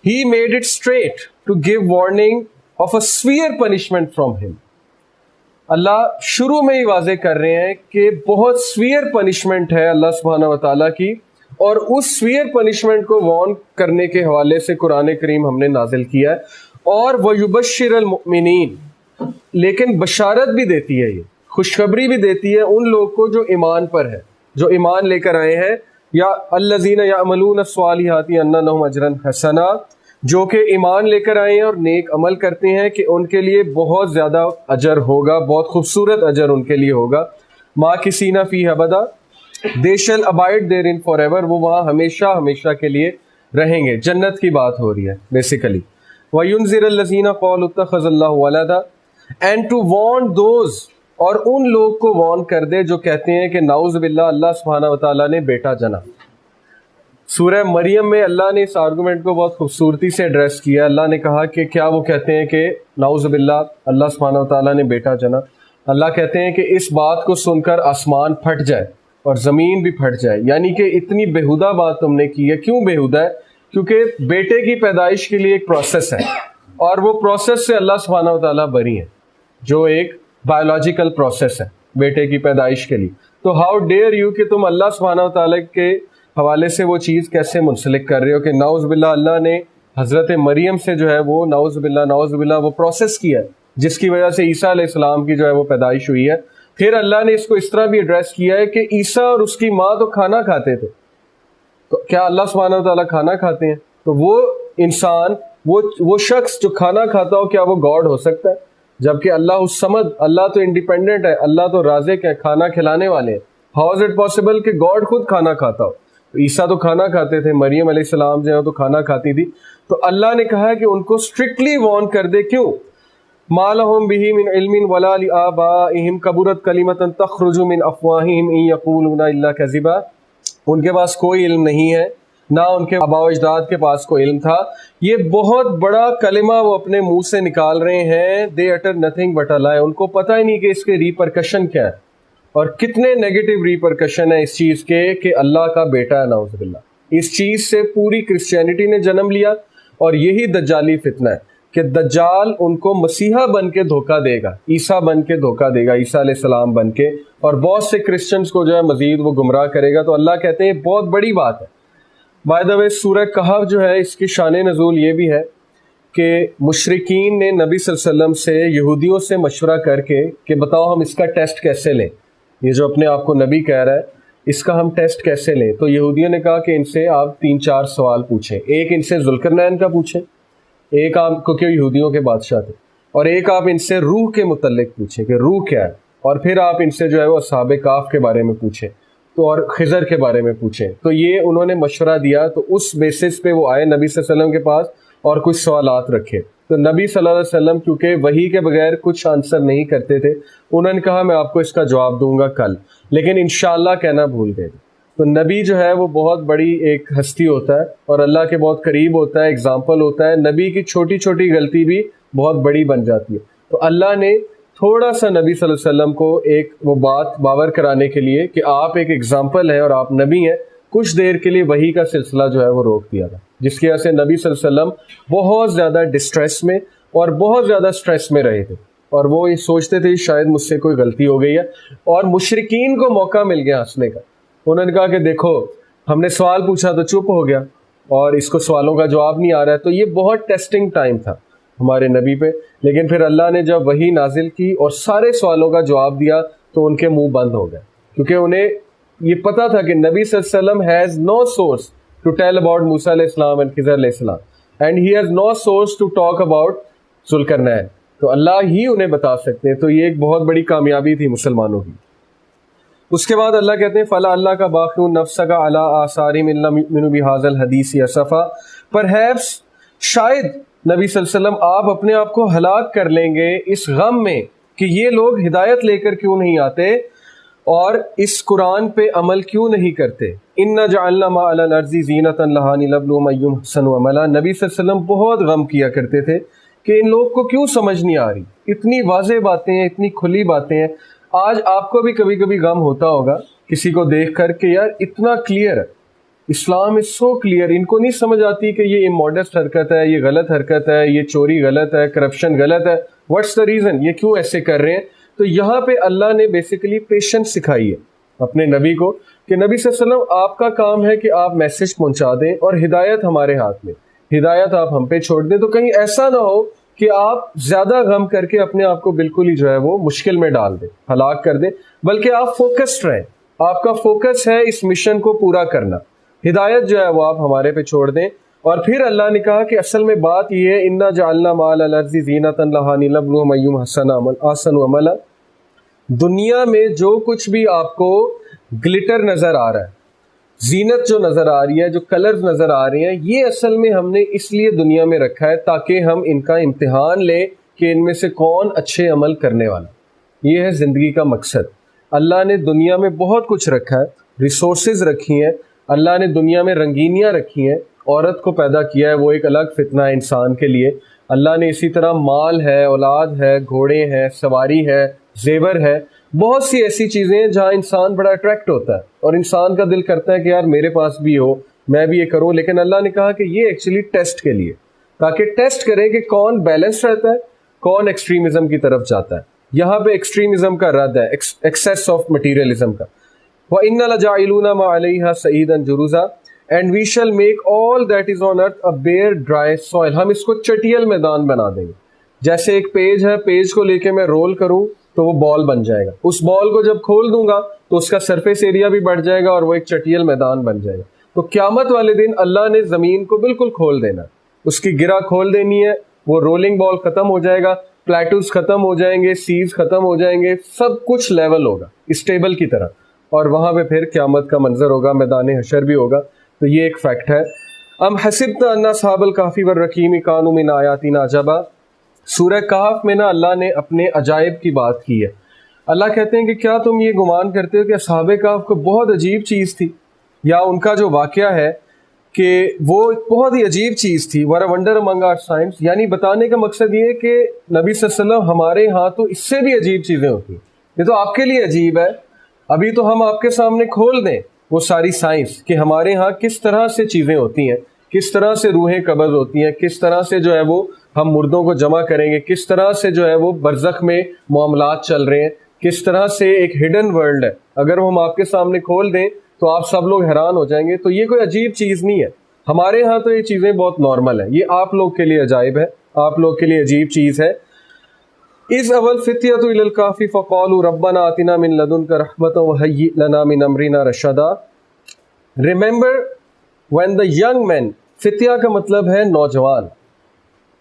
He made it straight to give warning of a severe punishment from him. اللہ شروع میں ہی واضح کر رہے ہیں کہ بہت سویئر پنشمنٹ ہے اللہ سبحانہ وتعالیٰ کی, اور اس سویئر پنشمنٹ کو وارن کرنے کے حوالے سے قرآن کریم ہم نے نازل کیا ہے. اور وَيُبَشِّرَ الْمُؤْمِنِينَ, لیکن بشارت بھی دیتی ہے, یہ خوشخبری بھی دیتی ہے ان لوگ کو جو ایمان پر ہے, جو ایمان لے کر آئے ہیں. یا الذین یعملون الصالحات ان لہم اجرا حسنا, جو کہ ایمان لے کر آئے ہیں اور نیک عمل کرتے ہیں کہ ان کے لیے بہت زیادہ اجر ہوگا, بہت خوبصورت اجر ان کے لیے ہوگا. ماکثین فیہ ابدا, they shall abide therein forever, وہ وہاں ہمیشہ ہمیشہ کے لیے رہیں گے. جنت کی بات ہو رہی ہے بیسیکلی. وَيُنذِرَ الَّذِينَ قَالُوا اتَّخَذَ اللَّهُ وَلَدًا, and to warn those, اور ان لوگ کو وارن کر دے جو کہتے ہیں کہ نعوذ باللہ اللہ سبحانہ وتعالیٰ نے بیٹا جنا. سورہ مریم میں اللہ نے اس آرگومنٹ کو بہت خوبصورتی سے ایڈریس کیا. اللہ نے کہا کہ کیا وہ کہتے ہیں کہ نعوذ باللہ اللہ سبحانہ وتعالیٰ نے بیٹا جنا. اللہ کہتے ہیں کہ اس بات کو سن کر آسمان پھٹ جائے اور زمین بھی پھٹ جائے, یعنی کہ اتنی بےہودہ بات تم نے کی ہے. کیوں بےہودہ ہے؟ کیونکہ بیٹے کی پیدائش کے لیے ایک پروسیس ہے, اور وہ پروسیس سے اللہ سبحانہ وتعالیٰ بری ہیں, جو ایک بایولوجیکل پروسیس ہے بیٹے کی پیدائش کے لیے. تو ہاؤ ڈیئر یو کہ تم اللہ سبحانہ وتعالیٰ کے حوالے سے وہ چیز کیسے منسلک کر رہے ہو کہ نعوذ باللہ اللہ نے حضرت مریم سے جو ہے وہ نعوذ باللہ وہ پروسیس کیا ہے جس کی وجہ سے عیسیٰ علیہ السلام کی جو ہے وہ پیدائش ہوئی ہے. پھر اللہ نے اس کو اس طرح بھی ایڈریس کیا ہے کہ عیسیٰ اور اس کی ماں تو کھانا کھاتے تھے, تو کیا اللہ سبحانہ وتعالیٰ کھانا کھاتے ہیں؟ تو وہ انسان, وہ شخص جو کھانا کھاتا ہو, کیا وہ گاڈ ہو سکتا ہے؟ جبکہ اللہ الصمد, اللہ تو انڈیپینڈنٹ ہے, اللہ تو رازق ہے, کھانا کھلانے والے ہیں. ہاؤ از اٹ پاسبل کہ گاڈ خود کھانا کھاتا ہو؟ عیسیٰ تو کھانا کھاتے تھے, مریم علیہ السلام جو ہے تو کھانا کھاتی تھی. تو اللہ نے کہا کہ ان کو اسٹرکٹلی وارن کر دے. کیوں؟ مَا لَهُم بِهِ مِنْ عِلْمٍ وَلَا لِآبَائِهِمْ كَبُرَتْ كَلِمَةً تَخْرُجُ مِنْ أَفْوَاهِهِمْ إِنْ يَقُولُونَ إِلَّا كَذِبًا. ان کے پاس کوئی علم نہیں ہے, نہ ان کے آباء و اجداد کے پاس کوئی علم تھا. یہ بہت بڑا کلمہ وہ اپنے منہ سے نکال رہے ہیں. دے اٹر نتھنگ بٹ اے لائی. ان کو پتہ ہی نہیں کہ اس کے ریپرکشن کیا ہے, اور کتنے نیگیٹو ریپرکشن ہے اس چیز کے کہ اللہ کا بیٹا ہے نعوذ باللہ. اس چیز سے پوری کرسچینٹی نے جنم لیا, اور یہی دجالی فتنہ ہے کہ دجال ان کو مسیحا بن کے دھوکہ دے گا, عیسیٰ بن کے دھوکہ دے گا, عیسیٰ علیہ السلام بن کے, اور بہت سے کرسچنز کو جو ہے مزید وہ گمراہ کرے گا. تو اللہ کہتے ہیں بہت بڑی بات ہے. بائی دا وے سورہ کہف جو ہے اس کی شان نزول یہ بھی ہے کہ مشرکین نے نبی صلی اللہ علیہ وسلم سے, یہودیوں سے مشورہ کر کے کہ بتاؤ ہم اس کا ٹیسٹ کیسے لیں, یہ جو اپنے آپ کو نبی کہہ رہا ہے اس کا ہم ٹیسٹ کیسے لیں. تو یہودیوں نے کہا کہ ان سے آپ 3-4 سوال پوچھیں. ایک ان سے ذوالقرنین کا پوچھیں, ایک آپ کو کہ یہودیوں کے بادشاہ تھے, اور ایک آپ ان سے روح کے متعلق پوچھیں کہ روح کیا ہے, اور پھر آپ ان سے جو ہے وہ اصحاب کہف کے بارے میں پوچھیں, تو اور خضر کے بارے میں پوچھیں. تو یہ انہوں نے مشورہ دیا, تو اس بیسس پہ وہ آئے نبی صلی اللہ علیہ وسلم کے پاس اور کچھ سوالات رکھے. تو نبی صلی اللہ علیہ وسلم کیونکہ وحی کے بغیر کچھ آنسر نہیں کرتے تھے, انہوں نے کہا میں آپ کو اس کا جواب دوں گا کل, لیکن انشاءاللہ کہنا بھول گئے. تو نبی جو ہے وہ بہت بڑی ایک ہستی ہوتا ہے اور اللہ کے بہت قریب ہوتا ہے, ایگزامپل ہوتا ہے. نبی کی چھوٹی چھوٹی غلطی بھی بہت بڑی بن جاتی ہے. تو اللہ نے تھوڑا سا نبی صلی اللہ علیہ وسلم کو ایک وہ بات باور کرانے کے لیے کہ آپ ایک ایگزامپل ہیں اور آپ نبی ہیں, کچھ دیر کے لیے وحی کا سلسلہ جو ہے وہ روک دیا تھا, جس کی وجہ سے نبی صلی اللہ علیہ وسلم بہت زیادہ ڈسٹریس میں اور بہت زیادہ سٹریس میں رہے تھے. اور وہ یہ سوچتے تھے شاید مجھ سے کوئی غلطی ہو گئی ہے، اور مشرکین کو موقع مل گیا ہنسنے کا. انہوں نے کہا کہ دیکھو ہم نے سوال پوچھا تو چپ ہو گیا اور اس کو سوالوں کا جواب نہیں آ رہا ہے. تو یہ بہت ٹیسٹنگ ٹائم تھا ہمارے نبی پہ. لیکن پھر اللہ نے جب وحی نازل کی اور سارے سوالوں کا جواب دیا تو ان کے منہ بند ہو گئے، کیونکہ انہیں یہ پتا تھا کہ نبی صلی اللہ علیہ وسلم has no source to tell about موسیٰ علیہ السلام اینڈ خضر علیہ السلام، and he has no source to talk about ذوالقرنین. تو اللہ ہی انہیں بتا سکتے ہیں. تو یہ ایک بہت بڑی کامیابی تھی مسلمانوں کی. اس کے بعد اللہ کہتے ہیں فلا اللہ کا باقی نفس کا علی آثارہم ان لم یؤمنوا بہذا الحدیث اسفا، پرہیپس شاید نبی صلی اللہ علیہ وسلم آپ اپنے آپ کو ہلاک کر لیں گے اس غم میں کہ یہ لوگ ہدایت لے کر کیوں نہیں آتے اور اس قرآن پہ عمل کیوں نہیں کرتے. انا جعلنا ما علی الارض زینۃ لہا لنبلوہم ایہم احسن عملا. نبی صلی اللہ علیہ وسلم بہت غم کیا کرتے تھے کہ ان لوگ کو کیوں سمجھ نہیں آ رہی. اتنی واضح باتیں ہیں، اتنی کھلی باتیں ہیں. آج آپ کو بھی کبھی کبھی غم ہوتا ہوگا کسی کو دیکھ کر کہ یار اتنا کلیئر ہے، اسلام از سو کلیئر. ان کو نہیں سمجھ آتی کہ یہ اموڈسٹ حرکت ہے، یہ غلط حرکت ہے، یہ چوری غلط ہے، کرپشن غلط ہے. واٹس دا ریزن، یہ کیوں ایسے کر رہے ہیں؟ تو یہاں پہ اللہ نے بیسیکلی پیشنس سکھائی ہے اپنے نبی کو کہ نبی صلی اللہ علیہ وسلم آپ کا کام ہے کہ آپ میسج پہنچا دیں اور ہدایت ہمارے ہاتھ میں، ہدایت آپ ہم پہ چھوڑ دیں. تو کہیں ایسا نہ ہو کہ آپ زیادہ غم کر کے اپنے آپ کو بالکل ہی جو ہے وہ مشکل میں ڈال دیں، ہلاک کر دیں، بلکہ آپ فوکسڈ رہیں. آپ کا فوکس ہے اس مشن کو پورا کرنا. ہدایت جو ہے وہ آپ ہمارے پہ چھوڑ دیں. اور پھر اللہ نے کہا کہ اصل میں بات یہ ہے انا جعلنا ما علی الارض زینۃ لہا لنبلوہم ایہم احسن عملا. دنیا میں جو کچھ بھی آپ کو گلٹر نظر آ رہا ہے، زینت جو نظر آ رہی ہے، جو کلرز نظر آ رہے ہیں، یہ اصل میں ہم نے اس لیے دنیا میں رکھا ہے تاکہ ہم ان کا امتحان لیں کہ ان میں سے کون اچھے عمل کرنے والا. یہ ہے زندگی کا مقصد. اللہ نے دنیا میں بہت کچھ رکھا ہے، ریسورسز رکھی ہیں، اللہ نے دنیا میں رنگینیاں رکھی ہیں، عورت کو پیدا کیا ہے، وہ ایک الگ فتنہ ہے انسان کے لیے. اللہ نے اسی طرح مال ہے، اولاد ہے، گھوڑے ہیں، سواری ہے، زیور ہے، بہت سی ایسی چیزیں ہیں جہاں انسان بڑا اٹریکٹ ہوتا ہے اور انسان کا دل کرتا ہے کہ یار میرے پاس بھی ہو، میں بھی یہ کروں. لیکن اللہ نے کہا کہ یہ ایکچولی ٹیسٹ کے لیے، تاکہ ٹیسٹ کریں کہ کون بیلنس رہتا ہے، کون ایکسٹریمزم کی طرف جاتا ہے. یہاں پہ ایکسٹریمزم کا رد ہے، ایکسیس آف مٹیریلزم کا. وَإِنَّ لَجَاعِلُونَ مَا عَلَيْهَا صَعِيدًا جُرُزًا and we shall make all that is on earth a bare dry soil. ہم اس کو چٹیل میدان بنا دیں گے. جیسے ایک پیج ہے، پیج کو لے کے میں رول کروں تو وہ بال بن جائے گا. اس بال کو جب کھول دوں گا تو اس کا سرفیس ایریا بھی بڑھ جائے گا اور وہ ایک چٹیل میدان بن جائے گا. تو قیامت والے دن اللہ نے زمین کو بالکل کھول دینا، اس کی گرہ کھول دینی ہے، وہ رولنگ بال ختم ہو جائے گا، پلیٹوز ختم ہو جائیں گے، سیز ختم ہو جائیں گے، سب کچھ لیول ہوگا اسٹیبل کی طرح، اور وہاں پہ پھر قیامت کا منظر ہوگا، میدان حشر بھی ہوگا. تو یہ ایک فیکٹ ہے. ام حسبت ان اصحاب الکہف والرقیم کانوا من آیاتنا عجبا. سورہ کہف میں نا اللہ نے اپنے عجائب کی بات کی ہے. اللہ کہتے ہیں کہ کیا تم یہ گمان کرتے ہو کہ اصحاب کہف کو بہت عجیب چیز تھی، یا ان کا جو واقعہ ہے کہ وہ بہت ہی عجیب چیز تھی. وَرَ وَنڈر among our science، یعنی بتانے کا مقصد یہ ہے کہ نبی صلی اللہ علیہ وسلم ہمارے ہاں تو اس سے بھی عجیب چیزیں ہوتی ہیں. یہ تو آپ کے لیے عجیب ہے. ابھی تو ہم آپ کے سامنے کھول دیں وہ ساری سائنس کہ ہمارے ہاں کس طرح سے چیزیں ہوتی ہیں، کس طرح سے روحیں قبض ہوتی ہیں، کس طرح سے جو ہے وہ ہم مردوں کو جمع کریں گے، کس طرح سے جو ہے وہ برزخ میں معاملات چل رہے ہیں، کس طرح سے ایک ہڈن ورلڈ ہے. اگر وہ ہم آپ کے سامنے کھول دیں تو آپ سب لوگ حیران ہو جائیں گے. تو یہ کوئی عجیب چیز نہیں ہے. ہمارے ہاں تو یہ چیزیں بہت نارمل ہیں. یہ آپ لوگ کے لیے عجائب ہے، آپ لوگ کے لیے عجیب چیز ہے. اذ اول فتیۃ الی الکہف فقالوا ربنا آتنا من لدنک رحمۃ وہیئ لنا من امرنا رشدا. Remember when the young men، فتیہ کا مطلب ہے نوجوان.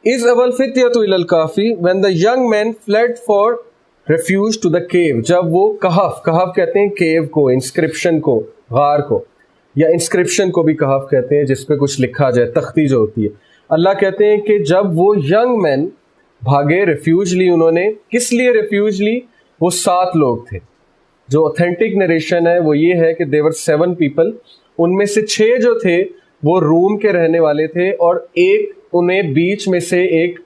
اذ اول فتیۃ الی الکہف when the young men fled for refuge to the cave، جب وہ کہف کہتے ہیں کیو کو، انسکرپشن کو، غار کو، یا انسکرپشن کو بھی کہف کہتے ہیں جس پہ کچھ لکھا جائے، تختی جو ہوتی ہے. اللہ کہتے ہیں کہ جب وہ ینگ مین بھاگے، ریفیوج لی انہوں نے. کس لیے ریفیوج لی؟ وہ 7 لوگ تھے. جو اوتھینٹک نریشن ہے وہ یہ ہے کہ دیور 7 پیپل. ان میں سے 6 جو تھے وہ روم کے رہنے والے تھے، اور ایک انہیں بیچ میں سے ایک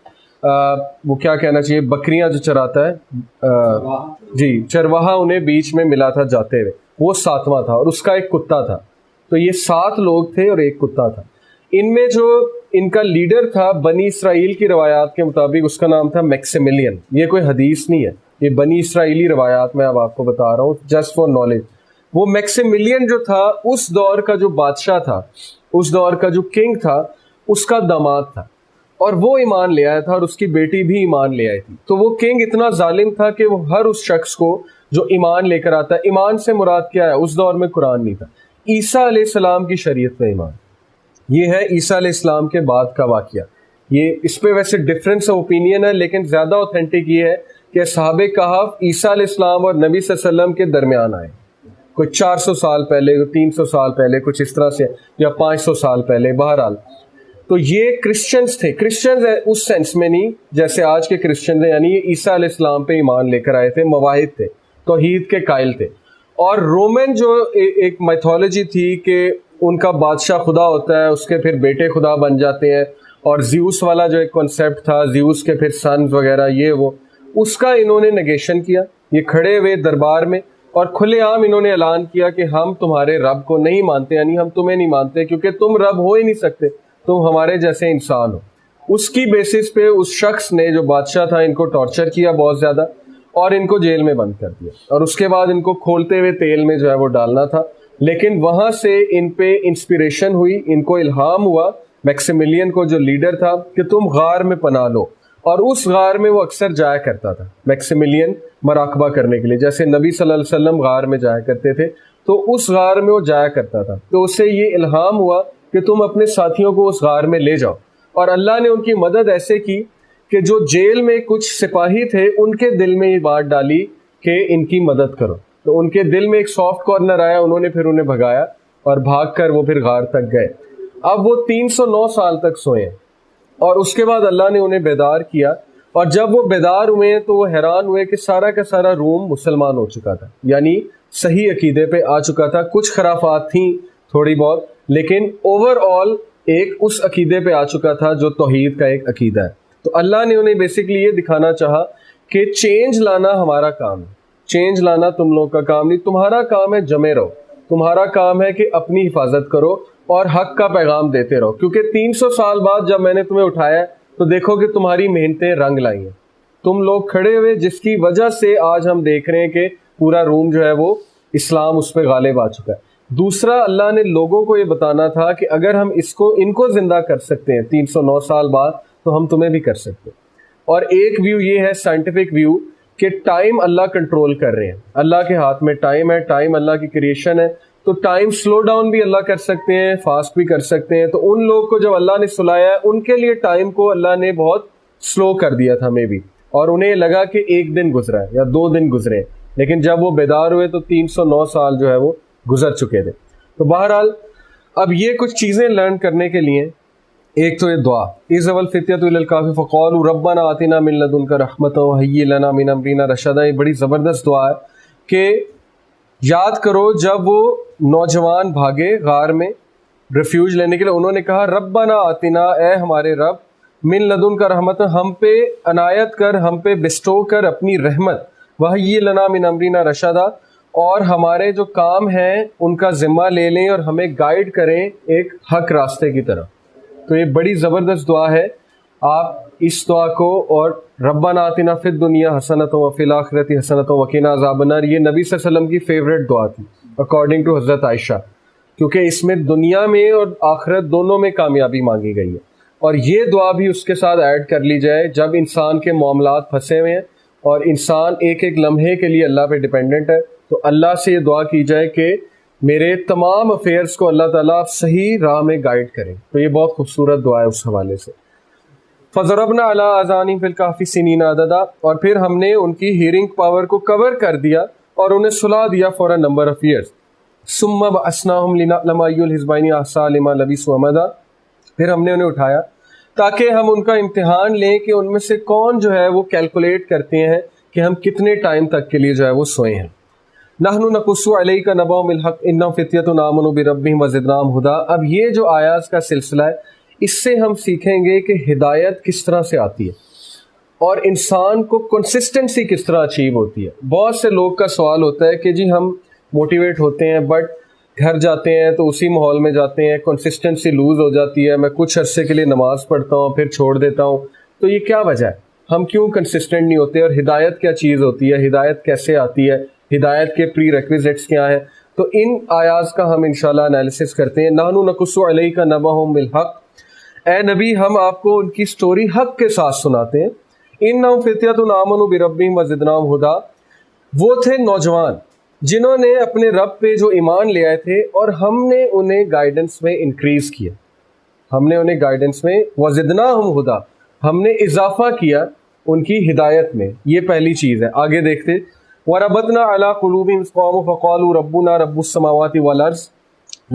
وہ کیا کہنا چاہیے، بکریاں جو چراتا ہے، جی چرواہا، انہیں بیچ میں ملا تھا جاتے ہوئے. وہ 7واں تھا، اور اس کا ایک کتا تھا. تو یہ 7 لوگ تھے اور ایک کتا تھا. ان میں جو ان کا لیڈر تھا بنی اسرائیل کی روایات کے مطابق، اس کا نام تھا میکسیملین. یہ کوئی حدیث نہیں ہے، یہ بنی اسرائیلی روایات میں اب آپ کو بتا رہا ہوں جسٹ فار نالج. وہ میکسیملین جو تھا اس دور کا جو بادشاہ تھا، اس دور کا جو کنگ تھا، اس کا داماد تھا، اور وہ ایمان لے آیا تھا اور اس کی بیٹی بھی ایمان لے آئی تھی. تو وہ کنگ اتنا ظالم تھا کہ وہ ہر اس شخص کو جو ایمان لے کر آتا ہے، ایمان سے مراد کیا ہے؟ اس دور میں قرآن نہیں تھا، عیسیٰ علیہ السلام کی شریعت میں ایمان. یہ ہے عیسیٰ علیہ السلام کے بعد کا واقعہ. یہ اس پہ ویسے ڈفرینس آف اوپینین ہے، لیکن زیادہ اوتھینٹک یہ ہے کہ اصحاب کہف عیسیٰ علیہ السلام اور نبی صلی اللہ علیہ وسلم کے درمیان آئے، کوئی 400 سال پہلے، 300 سال پہلے، کچھ اس طرح سے، یا 500 سال پہلے. بہرحال تو یہ کرسچنز تھے. کرسچنز اس سینس میں نہیں جیسے آج کے کرسچنز ہیں، یعنی یہ عیسیٰ علیہ السلام پہ ایمان لے کر آئے تھے، مواحد تھے، توحید کے قائل تھے. اور رومن جو ایک میتھولوجی تھی کہ ان کا بادشاہ خدا ہوتا ہے، اس کے پھر بیٹے خدا بن جاتے ہیں، اور زیوس والا جو ایک کنسیپٹ تھا، زیوس کے پھر سنز وغیرہ، یہ وہ، اس کا انہوں نے نگیشن کیا. یہ کھڑے ہوئے دربار میں اور کھلے عام انہوں نے اعلان کیا کہ ہم تمہارے رب کو نہیں مانتے، یعنی ہم تمہیں نہیں مانتے کیونکہ تم رب ہو ہی نہیں سکتے، تم ہمارے جیسے انسان ہو. اس کی بیسس پہ اس شخص نے جو بادشاہ تھا ان کو ٹارچر کیا بہت زیادہ، اور ان کو جیل میں بند کر دیا، اور اس کے بعد ان کو کھولتے ہوئے تیل میں جو ہے وہ ڈالنا تھا. لیکن وہاں سے ان پہ انسپریشن ہوئی، ان کو الہام ہوا، میکسیملین کو جو لیڈر تھا، کہ تم غار میں پناہ لو. اور اس غار میں وہ اکثر جایا کرتا تھا میکسیملین، مراقبہ کرنے کے لیے، جیسے نبی صلی اللہ علیہ وسلم غار میں جایا کرتے تھے، تو اس غار میں وہ جایا کرتا تھا. تو اس سے یہ الہام ہوا کہ تم اپنے ساتھیوں کو اس غار میں لے جاؤ. اور اللہ نے ان کی مدد ایسے کی کہ جو جیل میں کچھ سپاہی تھے ان کے دل میں یہ بات ڈالی کہ ان کی مدد کرو. تو ان کے دل میں ایک سافٹ کارنر آیا، انہوں نے پھر انہیں بھگایا اور بھاگ کر وہ پھر غار تک گئے. اب وہ 309 سال تک سوئے، اور اس کے بعد اللہ نے انہیں بیدار کیا. اور جب وہ بیدار ہوئے تو وہ حیران ہوئے کہ سارا کا سارا روم مسلمان ہو چکا تھا، یعنی صحیح عقیدے پہ آ چکا تھا. کچھ خرافات تھیں تھوڑی بہت، لیکن اوور آل ایک اس عقیدے پہ آ چکا تھا جو توحید کا ایک عقیدہ ہے. تو اللہ نے انہیں بیسکلی یہ دکھانا چاہا کہ چینج لانا ہمارا کام ہے، چینج لانا تم لوگ کا کام نہیں. تمہارا کام ہے جمے رہو، تمہارا کام ہے کہ اپنی حفاظت کرو اور حق کا پیغام دیتے رہو. کیونکہ 300 سال بعد جب میں نے تمہیں اٹھایا تو دیکھو کہ تمہاری محنتیں رنگ لائی ہیں. تم لوگ کھڑے ہوئے، جس کی وجہ سے آج ہم دیکھ رہے ہیں کہ پورا روم جو ہے وہ اسلام اس پہ غالب آ چکا ہے. دوسرا، اللہ نے لوگوں کو یہ بتانا تھا کہ اگر ہم ان کو زندہ کر سکتے ہیں 309 سال بعد تو ہم تمہیں بھی کر سکتے ہیں. اور ایک ویو یہ ہے، سائنٹیفک ویو، کہ ٹائم اللہ کنٹرول کر رہے ہیں، اللہ کے ہاتھ میں ٹائم ہے، ٹائم اللہ کی کریشن ہے. تو ٹائم سلو ڈاؤن بھی اللہ کر سکتے ہیں، فاسٹ بھی کر سکتے ہیں. تو ان لوگوں کو جب اللہ نے سلایا ہے، ان کے لیے ٹائم کو اللہ نے بہت سلو کر دیا تھا میں بھی، اور انہیں لگا کہ 1 دن گزرا ہے یا 2 دن گزرے ہیں. لیکن جب وہ بیدار ہوئے تو 309 سال جو ہے وہ گزر چکے تھے. تو بہرحال اب یہ کچھ چیزیں لرن کرنے کے لیے، ایک تو یہ دعا، اذ اول فتیۃ الی الکہف فقالوا ربنا آتنا من لدنک رحمۃ وہیئ لنا من امرنا رشدا. یہ بڑی زبردست دعا ہے کہ یاد کرو جب وہ نوجوان بھاگے غار میں ریفیوج لینے کے لیے، انہوں نے کہا ربنا آتنا، اے ہمارے رب، من لدنک رحمت، ہم پہ عنایت کر، ہم پہ بسٹو کر اپنی رحمت، وہیئ لنا من امرنا رشدا، اور ہمارے جو کام ہیں ان کا ذمہ لے لیں اور ہمیں گائیڈ کریں ایک حق راستے کی طرف. تو یہ بڑی زبردست دعا ہے. آپ اس دعا کو، اور ربنا آتنا فی الدنیا حسنۃ وفی الآخرۃ حسنۃ وقنا عذاب النار، یہ نبی صلی اللہ علیہ وسلم کی فیوریٹ دعا تھی اکارڈنگ ٹو حضرت عائشہ، کیونکہ اس میں دنیا میں اور آخرت دونوں میں کامیابی مانگی گئی ہے. اور یہ دعا بھی اس کے ساتھ ایڈ کر لی جائے جب انسان کے معاملات پھنسے ہوئے ہیں اور انسان ایک ایک لمحے کے لیے اللہ پہ ڈیپینڈنٹ ہے، تو اللہ سے یہ دعا کی جائے کہ میرے تمام افیئرس کو اللہ تعالیٰ صحیح راہ میں گائیڈ کریں. تو یہ بہت خوبصورت دعا ہے اس حوالے سے. فضربنا علی آذانہم فی الکہف سنین عددا، اور پھر ہم نے ان کی ہیئرنگ پاور کو کور کر دیا اور انہیں سلا دیا for a number of years. ثم بعثناہم لنعلم ای الحزبین احصیٰ لما لبثوا امدا، پھر ہم نے انہیں اٹھایا تاکہ ہم ان کا امتحان لیں کہ ان میں سے کون جو ہے وہ کیلکولیٹ کرتے ہیں کہ ہم کتنے ٹائم تک کے لیے جو ہے وہ سوئے ہیں. نحن نقص علیک نبأهم بالحق انہم فتیۃ آمنوا بربہم وزدناہم ہدی. اب یہ جو آیات کا سلسلہ ہے، اس سے ہم سیکھیں گے کہ ہدایت کس طرح سے آتی ہے اور انسان کو کنسسٹنسی کس طرح اچیو ہوتی ہے. بہت سے لوگ کا سوال ہوتا ہے کہ جی ہم موٹیویٹ ہوتے ہیں بٹ گھر جاتے ہیں تو اسی ماحول میں جاتے ہیں, کنسسٹنسی لوز ہو جاتی ہے, میں کچھ عرصے کے لیے نماز پڑھتا ہوں پھر چھوڑ دیتا ہوں. تو یہ کیا وجہ ہے, ہم کیوں کنسسٹنٹ نہیں ہوتے, اور ہدایت کیا چیز ہوتی ہے, ہدایت کیسے آتی ہے, ہدایت کے پری ریکویزٹس کیا ہیں. تو ان آیات کا ہم انشاءاللہ انالیسس کرتے ہیں. نحن نقص علیک نبأہم بالحق, اے نبی ہم آپ کو ان کی سٹوری حق کے ساتھ سناتے ہیں. انہم فتیۃ آمنوا بربہم وزدناہم ہدی, وہ تھے نوجوان جنہوں نے اپنے رب پہ جو ایمان لے آئے تھے اور ہم نے انہیں گائیڈنس میں انکریز کیا, ہم نے انہیں گائیڈنس میں وزدناہم ہدی, ہم نے اضافہ کیا ان کی ہدایت میں. یہ پہلی چیز ہے. آگے دیکھتے, وَرَبَطْنَا عَلَىٰ قُلُوبِهِمْ إِذْ قَامُوا فَقَالُوا رَبُّنَا رَبُّ السَّمَاوَاتِ وَالْأَرْضِ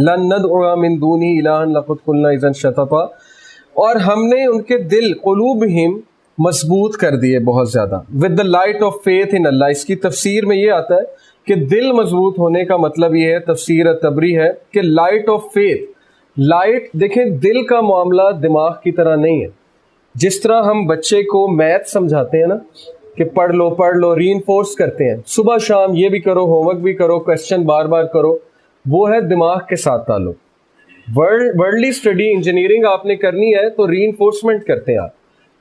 لَن نَّدْعُوَ مِن دُونِهِ إِلَٰهًا لَقَدْ قُلْنَا إِذًا شَطَطًا, اور ہم نے ان کے دل قلوبہم مضبوط کر دیے بہت زیادہ, with the light of faith in Allah. اس کی تفسیر میں یہ آتا ہے کہ دل مضبوط ہونے کا مطلب یہ ہے, تفسیر تبری ہے کہ لائٹ آف فیتھ. لائٹ دیکھیں, دل کا معاملہ دماغ کی طرح نہیں ہے. جس طرح ہم بچے کو میتھ سمجھاتے ہیں نا کہ پڑھ لو ری انفورس کرتے ہیں, صبح شام یہ بھی کرو, ہوم ورک بھی کرو, کویسچن بار بار کرو, وہ ہے دماغ کے ساتھ تعلق. ورلڈلی اسٹڈی انجینئرنگ آپ نے کرنی ہے تو ری انفورسمنٹ کرتے ہیں آپ,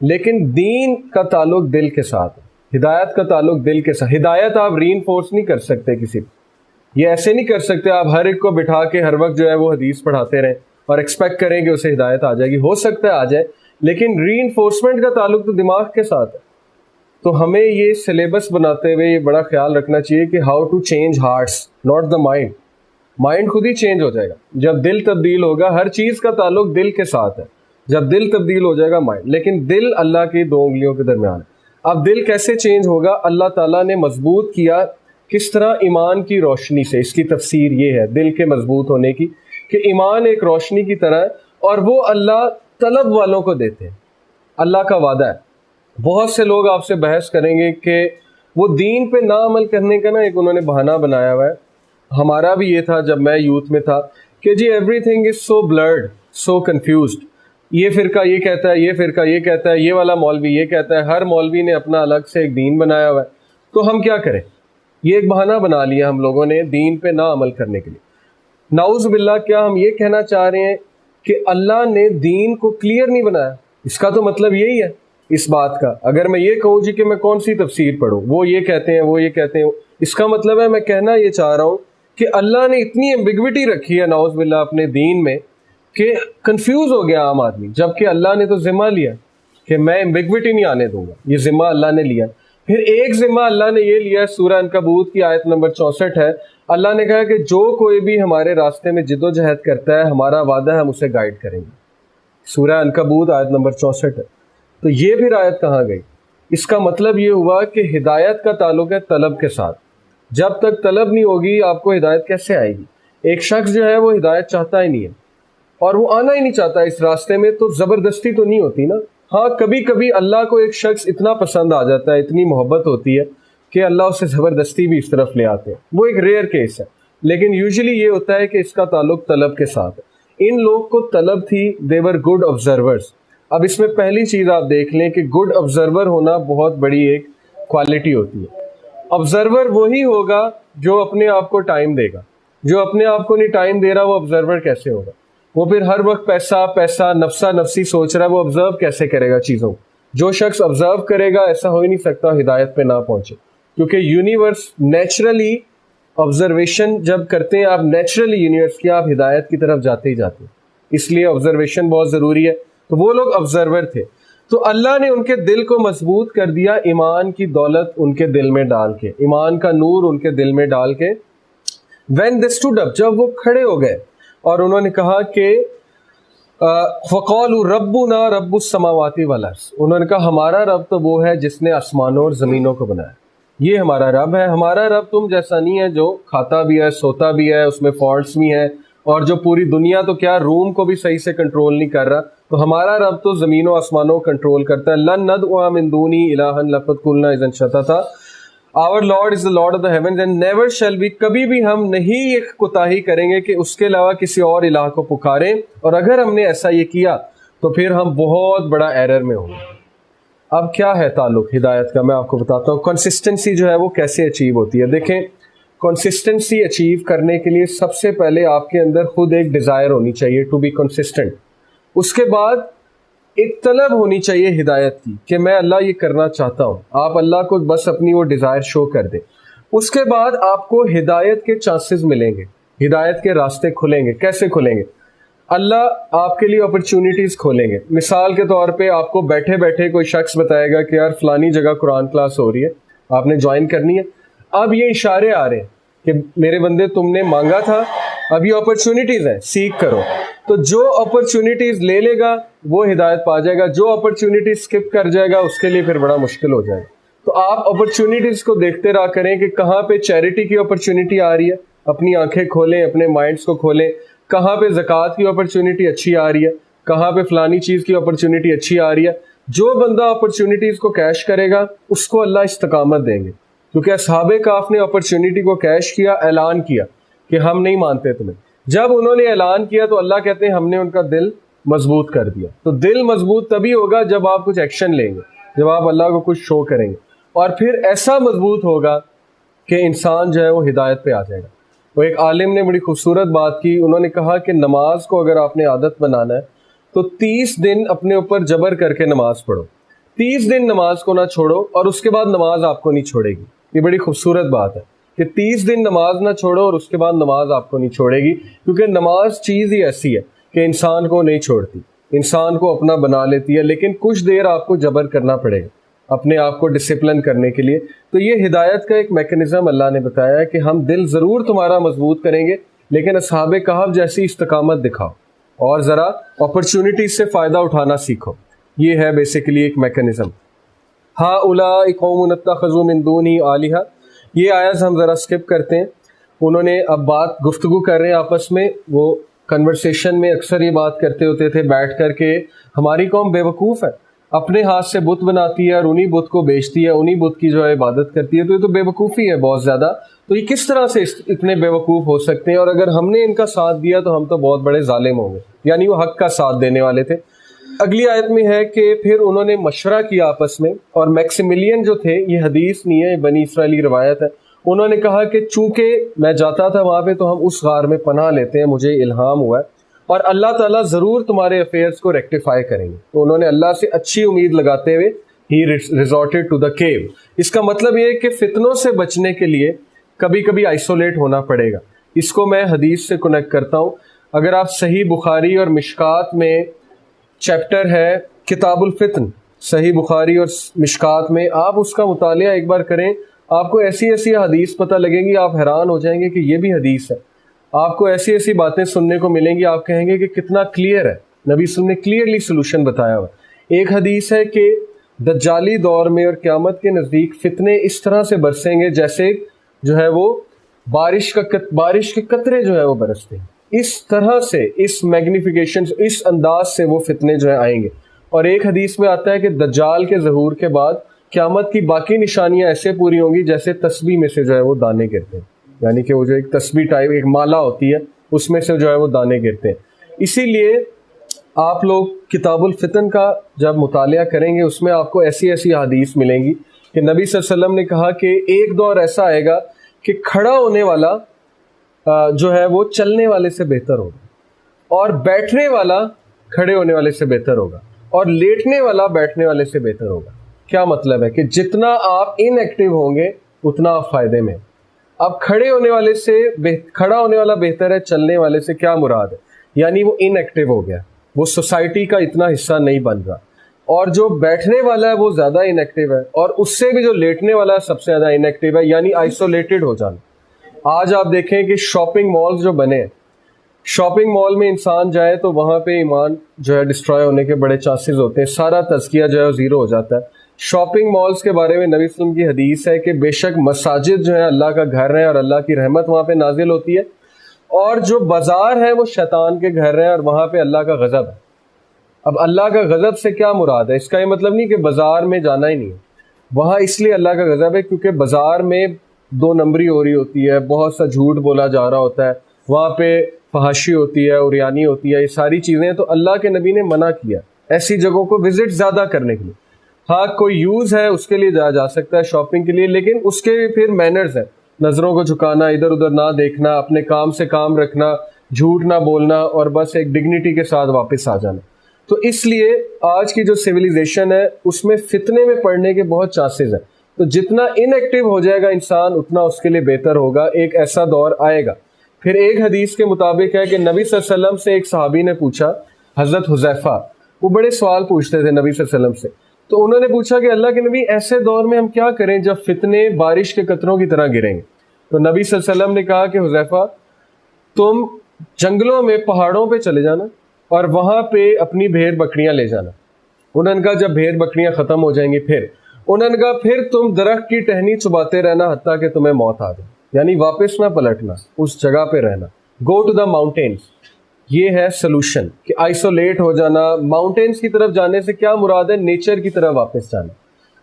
لیکن دین کا تعلق دل کے ساتھ, ہدایت کا تعلق دل کے ساتھ. ہدایت آپ ری انفورس نہیں کر سکتے کسی کو, یہ ایسے نہیں کر سکتے آپ ہر ایک کو بٹھا کے ہر وقت جو ہے وہ حدیث پڑھاتے رہیں اور ایکسپیکٹ کریں کہ اسے ہدایت آ جائے گی. ہو سکتا ہے آ جائے, لیکن ری انفورسمنٹ کا تعلق تو دماغ کے ساتھ ہے. تو ہمیں یہ سلیبس بناتے ہوئے یہ بڑا خیال رکھنا چاہیے کہ how to change hearts not the mind. Mind خود ہی چینج ہو جائے گا جب دل تبدیل ہوگا. ہر چیز کا تعلق دل کے ساتھ ہے, جب دل تبدیل ہو جائے گا مائنڈ, لیکن دل اللہ کی دو انگلیوں کے درمیان ہے. اب دل کیسے چینج ہوگا, اللہ تعالیٰ نے مضبوط کیا کس طرح, ایمان کی روشنی سے. اس کی تفسیر یہ ہے دل کے مضبوط ہونے کی کہ ایمان ایک روشنی کی طرح ہے اور وہ اللہ طلب والوں کو دیتے ہیں. اللہ کا وعدہ ہے. بہت سے لوگ آپ سے بحث کریں گے کہ وہ دین پہ نہ عمل کرنے کا نا ایک انہوں نے بہانہ بنایا ہوا ہے. ہمارا بھی یہ تھا جب میں یوتھ میں تھا کہ جی everything is so blurred, so confused, یہ فرقہ یہ کہتا ہے, یہ فرقہ یہ کہتا ہے, یہ والا مولوی یہ کہتا ہے, ہر مولوی نے اپنا الگ سے ایک دین بنایا ہوا ہے, تو ہم کیا کریں. یہ ایک بہانہ بنا لیا ہم لوگوں نے دین پہ نہ عمل کرنے کے لیے. نعوذ باللہ, کیا ہم یہ کہنا چاہ رہے ہیں کہ اللہ نے دین کو کلیئر نہیں بنایا؟ اس کا تو مطلب یہی ہے اس بات کا. اگر میں یہ کہوں جی کہ میں کون سی تفسیر پڑھوں, وہ یہ کہتے ہیں, وہ یہ کہتے ہیں, اس کا مطلب ہے میں کہنا یہ چاہ رہا ہوں کہ اللہ نے اتنی ایمبیگوٹی رکھی ہے نعوذ باللہ اپنے دین میں کہ کنفیوز ہو گیا عام آدمی, جبکہ اللہ نے تو ذمہ لیا کہ میں ایمبیگوٹی نہیں آنے دوں گا. یہ ذمہ اللہ نے لیا. پھر ایک ذمہ اللہ نے یہ لیا, سورہ عنکبوت کی آیت نمبر 64 ہے. اللہ نے کہا کہ جو کوئی بھی ہمارے راستے میں جد و جہد کرتا ہے, ہمارا وعدہ ہے ہم اسے گائیڈ کریں گے. سورہ عنکبوت آیت نمبر 64 ہے. تو یہ پھر آیت کہاں گئی؟ اس کا مطلب یہ ہوا کہ ہدایت کا تعلق ہے طلب کے ساتھ. جب تک طلب نہیں ہوگی آپ کو ہدایت کیسے آئے گی؟ ایک شخص جو ہے وہ ہدایت چاہتا ہی نہیں ہے اور وہ آنا ہی نہیں چاہتا اس راستے میں, تو زبردستی تو نہیں ہوتی نا. ہاں کبھی کبھی اللہ کو ایک شخص اتنا پسند آ جاتا ہے, اتنی محبت ہوتی ہے کہ اللہ اسے زبردستی بھی اس طرف لے آتے ہیں, وہ ایک ریئر کیس ہے. لیکن یوزلی یہ ہوتا ہے کہ اس کا تعلق طلب کے ساتھ ہے. ان لوگ کو طلب تھی, they were good observers. اب اس میں پہلی چیز آپ دیکھ لیں کہ گڈ آبزرور ہونا بہت بڑی ایک کوالٹی ہوتی ہے. آبزرور وہی ہوگا جو اپنے آپ کو ٹائم دے گا. جو اپنے آپ کو نہیں ٹائم دے رہا وہ آبزرور کیسے ہوگا؟ وہ پھر ہر وقت پیسہ پیسہ نفسا نفسی سوچ رہا ہے, وہ آبزرو کیسے کرے گا چیزوں کو؟ جو شخص آبزرو کرے گا ایسا ہو ہی نہیں سکتا ہدایت پہ نہ پہنچے, کیونکہ یونیورس نیچرلی آبزرویشن جب کرتے ہیں آپ, نیچرلی یونیورس کی آپ ہدایت کی طرف جاتے ہی جاتے ہیں. اس لیے آبزرویشن بہت ضروری ہے. تو وہ لوگ آبزرور تھے, تو اللہ نے ان کے دل کو مضبوط کر دیا, ایمان کی دولت ان کے دل میں ڈال کے, ایمان کا نور ان کے دل میں ڈال کے. when they stood up, جب وہ کھڑے ہو گئے اور انہوں نے کہا کہ فَقَالُوا رَبُّنَا رَبُّ السَّمَاوَاتِ وَالْأَرْضِ, انہوں نے کہا ہمارا رب تو وہ ہے جس نے آسمانوں اور زمینوں کو بنایا. یہ ہمارا رب ہے. ہمارا رب تم جیسا نہیں ہے جو کھاتا بھی ہے, سوتا بھی ہے, اس میں فالٹس بھی ہیں, اور جو پوری دنیا تو کیا روم کو بھی صحیح سے کنٹرول نہیں کر رہا. تو ہمارا رب تو زمین و آسمانوں کو کنٹرول کرتا ہے. لَن نَدْعُوَ مِن دُونِهِ إِلَٰهًا لَقَدْ قُلْنَا إِذًا شَطَطًا. Our Lord is the Lord of the heavens and never shall be, کبھی بھی ہم نہیں ایک کوتاہی کریں گے کہ اس کے علاوہ کسی اور الہ کو پکاریں, اور اگر ہم نے ایسا یہ کیا تو پھر ہم بہت بڑا ایرر میں ہوں گے. اب کیا ہے تعلق ہدایت کا, میں آپ کو بتاتا ہوں. کنسسٹنسی جو ہے وہ کیسے اچیو ہوتی ہے. دیکھیں کنسسٹنسی اچیو کرنے کے لیے سب سے پہلے آپ کے اندر خود ایک ڈیزائر ہونی چاہیے ٹو بی کنسسٹنٹ. اس کے بعد ایک طلب ہونی چاہیے ہدایت کی کہ میں اللہ یہ کرنا چاہتا ہوں. آپ اللہ کو بس اپنی وہ ڈیزائر شو کر دیں. اس کے بعد آپ کو ہدایت کے چانسز ملیں گے, ہدایت کے راستے کھلیں گے. کیسے کھلیں گے؟ اللہ آپ کے لیے اپرچونیٹیز کھولیں گے. مثال کے طور پہ آپ کو بیٹھے بیٹھے کوئی شخص بتائے گا کہ یار فلانی جگہ قرآن کلاس ہو رہی ہے, آپ نے جوائن کرنی ہے. اب یہ اشارے آ رہے ہیں کہ میرے بندے تم نے مانگا تھا, اب یہ اپرچونیٹیز ہیں, سیکھ کرو. تو جو اپرچونیٹیز لے لے گا وہ ہدایت پا جائے گا, جو اپرچونیٹیز اسکپ کر جائے گا اس کے لیے پھر بڑا مشکل ہو جائے گا. تو آپ اپرچونیٹیز کو دیکھتے رہا کریں کہ کہاں پہ چیریٹی کی اپرچونیٹی آ رہی ہے, اپنی آنکھیں کھولیں, اپنے مائنڈس کو کھولیں. کہاں پہ زکوٰۃ کی اپرچونیٹی اچھی آ رہی ہے, کہاں پہ فلانی چیز کی اپرچونیٹی اچھی آ رہی ہے. جو بندہ اپرچونیٹیز کو کیش کرے گا اس کو اللہ استقامت دیں گے. کیونکہ اصحاب کہف نے اپرچونیٹی کو کیش کیا, اعلان کیا کہ ہم نہیں مانتے تمہیں. جب انہوں نے اعلان کیا تو اللہ کہتے ہیں ہم نے ان کا دل مضبوط کر دیا. تو دل مضبوط تبھی ہوگا جب آپ کچھ ایکشن لیں گے, جب آپ اللہ کو کچھ شو کریں گے, اور پھر ایسا مضبوط ہوگا کہ انسان جو ہے وہ ہدایت پہ آ جائے گا. وہ ایک عالم نے بڑی خوبصورت بات کی, انہوں نے کہا کہ نماز کو اگر آپ نے عادت بنانا ہے تو 30 دن اپنے اوپر جبر کر کے نماز پڑھو, 30 دن نماز کو نہ چھوڑو, اور اس کے بعد نماز آپ کو نہیں چھوڑے گی. یہ بڑی خوبصورت بات ہے کہ 30 دن نماز نہ چھوڑو اور اس کے بعد نماز آپ کو نہیں چھوڑے گی. کیونکہ نماز چیز ہی ایسی ہے کہ انسان کو نہیں چھوڑتی, انسان کو اپنا بنا لیتی ہے, لیکن کچھ دیر آپ کو جبر کرنا پڑے گا اپنے آپ کو ڈسپلن کرنے کے لیے. تو یہ ہدایت کا ایک میکنزم اللہ نے بتایا ہے کہ ہم دل ضرور تمہارا مضبوط کریں گے, لیکن اصحاب کہف جیسی استقامت دکھاؤ اور ذرا اپرچونیٹیز سے فائدہ اٹھانا سیکھو. یہ ہے بیسیکلی ایک میکنزم. ہؤلاء قوم اتخذوا من دونی آلہہ, یہ آیت ہم ذرا اسکپ کرتے ہیں. انہوں نے اب بات گفتگو کر رہے ہیں آپس میں. وہ کنورسیشن میں اکثر یہ بات کرتے ہوتے تھے بیٹھ کر کے ہماری قوم بے وقوف ہے, اپنے ہاتھ سے بت بناتی ہے اور انہی بت کو بیچتی ہے, انہی بت کی جو ہے عبادت کرتی ہے. تو یہ تو بے وقوفی ہے بہت زیادہ. تو یہ کس طرح سے اتنے بے وقوف ہو سکتے ہیں, اور اگر ہم نے ان کا ساتھ دیا تو ہم تو بہت بڑے ظالم ہوں گے. یعنی وہ حق کا ساتھ دینے والے تھے. اگلی آیت میں ہے کہ پھر انہوں نے مشورہ کیا آپس میں, اور میکسیملین جو تھے, یہ حدیث نہیں ہے, بنی اسرائیلی روایت ہے, انہوں نے کہا کہ چونکہ میں جاتا تھا وہاں پہ تو ہم اس غار میں پناہ لیتے ہیں, مجھے الہام ہوا ہے اور اللہ تعالیٰ ضرور تمہارے افیئرس کو ریکٹیفائی کریں گے. تو انہوں نے اللہ سے اچھی امید لگاتے ہوئے ہی ریزورٹڈ ٹو دا کیو. اس کا مطلب یہ ہے کہ فتنوں سے بچنے کے لیے کبھی کبھی آئسولیٹ ہونا پڑے گا. اس کو میں حدیث سے کنیکٹ کرتا ہوں. اگر آپ صحیح بخاری اور مشکات میں چیپٹر ہے کتاب الفتن, صحیح بخاری اور مشکات میں آپ اس کا مطالعہ ایک بار کریں, آپ کو ایسی ایسی حدیث پتہ لگیں گی, آپ حیران ہو جائیں گے کہ یہ بھی حدیث ہے. آپ کو ایسی ایسی باتیں سننے کو ملیں گی, آپ کہیں گے کہ کتنا کلیئر ہے, نبی صلی اللہ علیہ وسلم نے کلیئرلی سولوشن بتایا ہوا. ایک حدیث ہے کہ دجالی دور میں اور قیامت کے نزدیک فتنے اس طرح سے برسیں گے جیسے جو ہے وہ بارش کے قطرے جو ہے وہ برستے ہیں. اس طرح سے, اس میگنیفیکیشن, اس انداز سے وہ فتنے جو ہے آئیں گے. اور ایک حدیث میں آتا ہے کہ دجال کے ظہور کے بعد قیامت کی باقی نشانیاں ایسے پوری ہوں گی جیسے تسبیح میں سے جو ہے وہ دانے گرتے ہیں. یعنی کہ وہ جو ایک تسبیح ٹائپ ایک مالا ہوتی ہے اس میں سے جو ہے وہ دانے گرتے ہیں. اسی لیے آپ لوگ کتاب الفتن کا جب مطالعہ کریں گے اس میں آپ کو ایسی ایسی حدیث ملیں گی کہ نبی صلی اللہ علیہ وسلم نے کہا کہ ایک دور ایسا آئے گا کہ کھڑا ہونے والا جو ہے وہ چلنے والے سے بہتر ہوگا, اور بیٹھنے والا کھڑے ہونے والے سے بہتر ہوگا, اور لیٹنے والا بیٹھنے والے سے بہتر ہوگا. کیا مطلب ہے کہ جتنا آپ ان ایکٹیو ہوں گے اتنا آپ فائدے میں. اب کھڑے ہونے والے سے کھڑا ہونے والا بہتر ہے, چلنے والے سے کیا مراد ہے؟ یعنی وہ ان ایکٹیو ہو گیا, وہ سوسائٹی کا اتنا حصہ نہیں بن رہا. اور جو بیٹھنے والا ہے وہ زیادہ ان ایکٹیو ہے, اور اس سے بھی جو لیٹنے والا ہے سب سے زیادہ ان ایکٹیو ہے, یعنی آئسولیٹڈ ہو جانا. آج آپ دیکھیں کہ شاپنگ مالز جو بنے ہیں, شاپنگ مال میں انسان جائے تو وہاں پہ ایمان جو ہے ڈسٹروائے ہونے کے بڑے چانسز ہوتے ہیں, سارا تزکیہ جو ہے زیرو ہو جاتا ہے. شاپنگ مالز کے بارے میں نبی صلی اللہ علیہ وسلم کی حدیث ہے کہ بے شک مساجد جو ہے اللہ کا گھر ہے اور اللہ کی رحمت وہاں پہ نازل ہوتی ہے, اور جو بازار ہے وہ شیطان کے گھر ہے اور وہاں پہ اللہ کا غضب ہے. اب اللہ کا غضب سے کیا مراد ہے؟ اس کا یہ مطلب نہیں کہ بازار میں جانا ہی نہیں ہے, وہاں اس لیے اللہ کا غضب ہے کیونکہ بازار میں 2 نمبری ہو رہی ہوتی ہے, بہت سا جھوٹ بولا جا رہا ہوتا ہے, وہاں پہ فحاشی ہوتی ہے, عریانی ہوتی ہے, یہ ساری چیزیں. تو اللہ کے نبی نے منع کیا ایسی جگہوں کو وزٹ زیادہ کرنے کے لیے. ہاں کوئی یوز ہے اس کے لیے جایا جا سکتا ہے شاپنگ کے لیے, لیکن اس کے پھر مینرز ہیں. نظروں کو جھکانا، ادھر ادھر نہ دیکھنا، اپنے کام سے کام رکھنا، جھوٹ نہ بولنا، اور بس ایک ڈگنیٹی کے ساتھ واپس آ جانا. تو اس لیے آج کی جو سویلائزیشن ہے اس میں فتنے میں پڑنے کے بہت چانسز ہیں. تو جتنا ان ایکٹیو ہو جائے گا انسان اتنا اس کے لیے بہتر ہوگا. ایک ایسا دور آئے گا. پھر ایک حدیث کے مطابق ہے کہ نبی صلی اللہ علیہ وسلم سے ایک صحابی نے پوچھا، حضرت حذیفہ، وہ بڑے سوال پوچھتے تھے نبی صلی اللہ علیہ وسلم سے. تو انہوں نے پوچھا کہ اللہ کے نبی ایسے دور میں ہم کیا کریں جب فتنے بارش کے قطروں کی طرح گریں گے؟ تو نبی صلی اللہ علیہ وسلم نے کہا کہ حذیفہ، تم جنگلوں میں پہاڑوں پہ چلے جانا اور وہاں پہ اپنی بھیڑ بکریاں لے جانا. انہوں نے کہا جب بھیڑ بکریاں ختم ہو جائیں گی پھر انہوں نے کہا پھر تم درخت کی ٹہنی چباتے رہنا حتیٰ کہ تمہیں موت آ جائے. یعنی واپس نہ پلٹنا، اس جگہ پہ رہنا. Go to the mountains. یہ ہے سلوشن کہ آئسولیٹ ہو جانا. ماؤنٹینس کی طرف جانے سے کیا مراد ہے؟ نیچر کی طرف واپس جانا.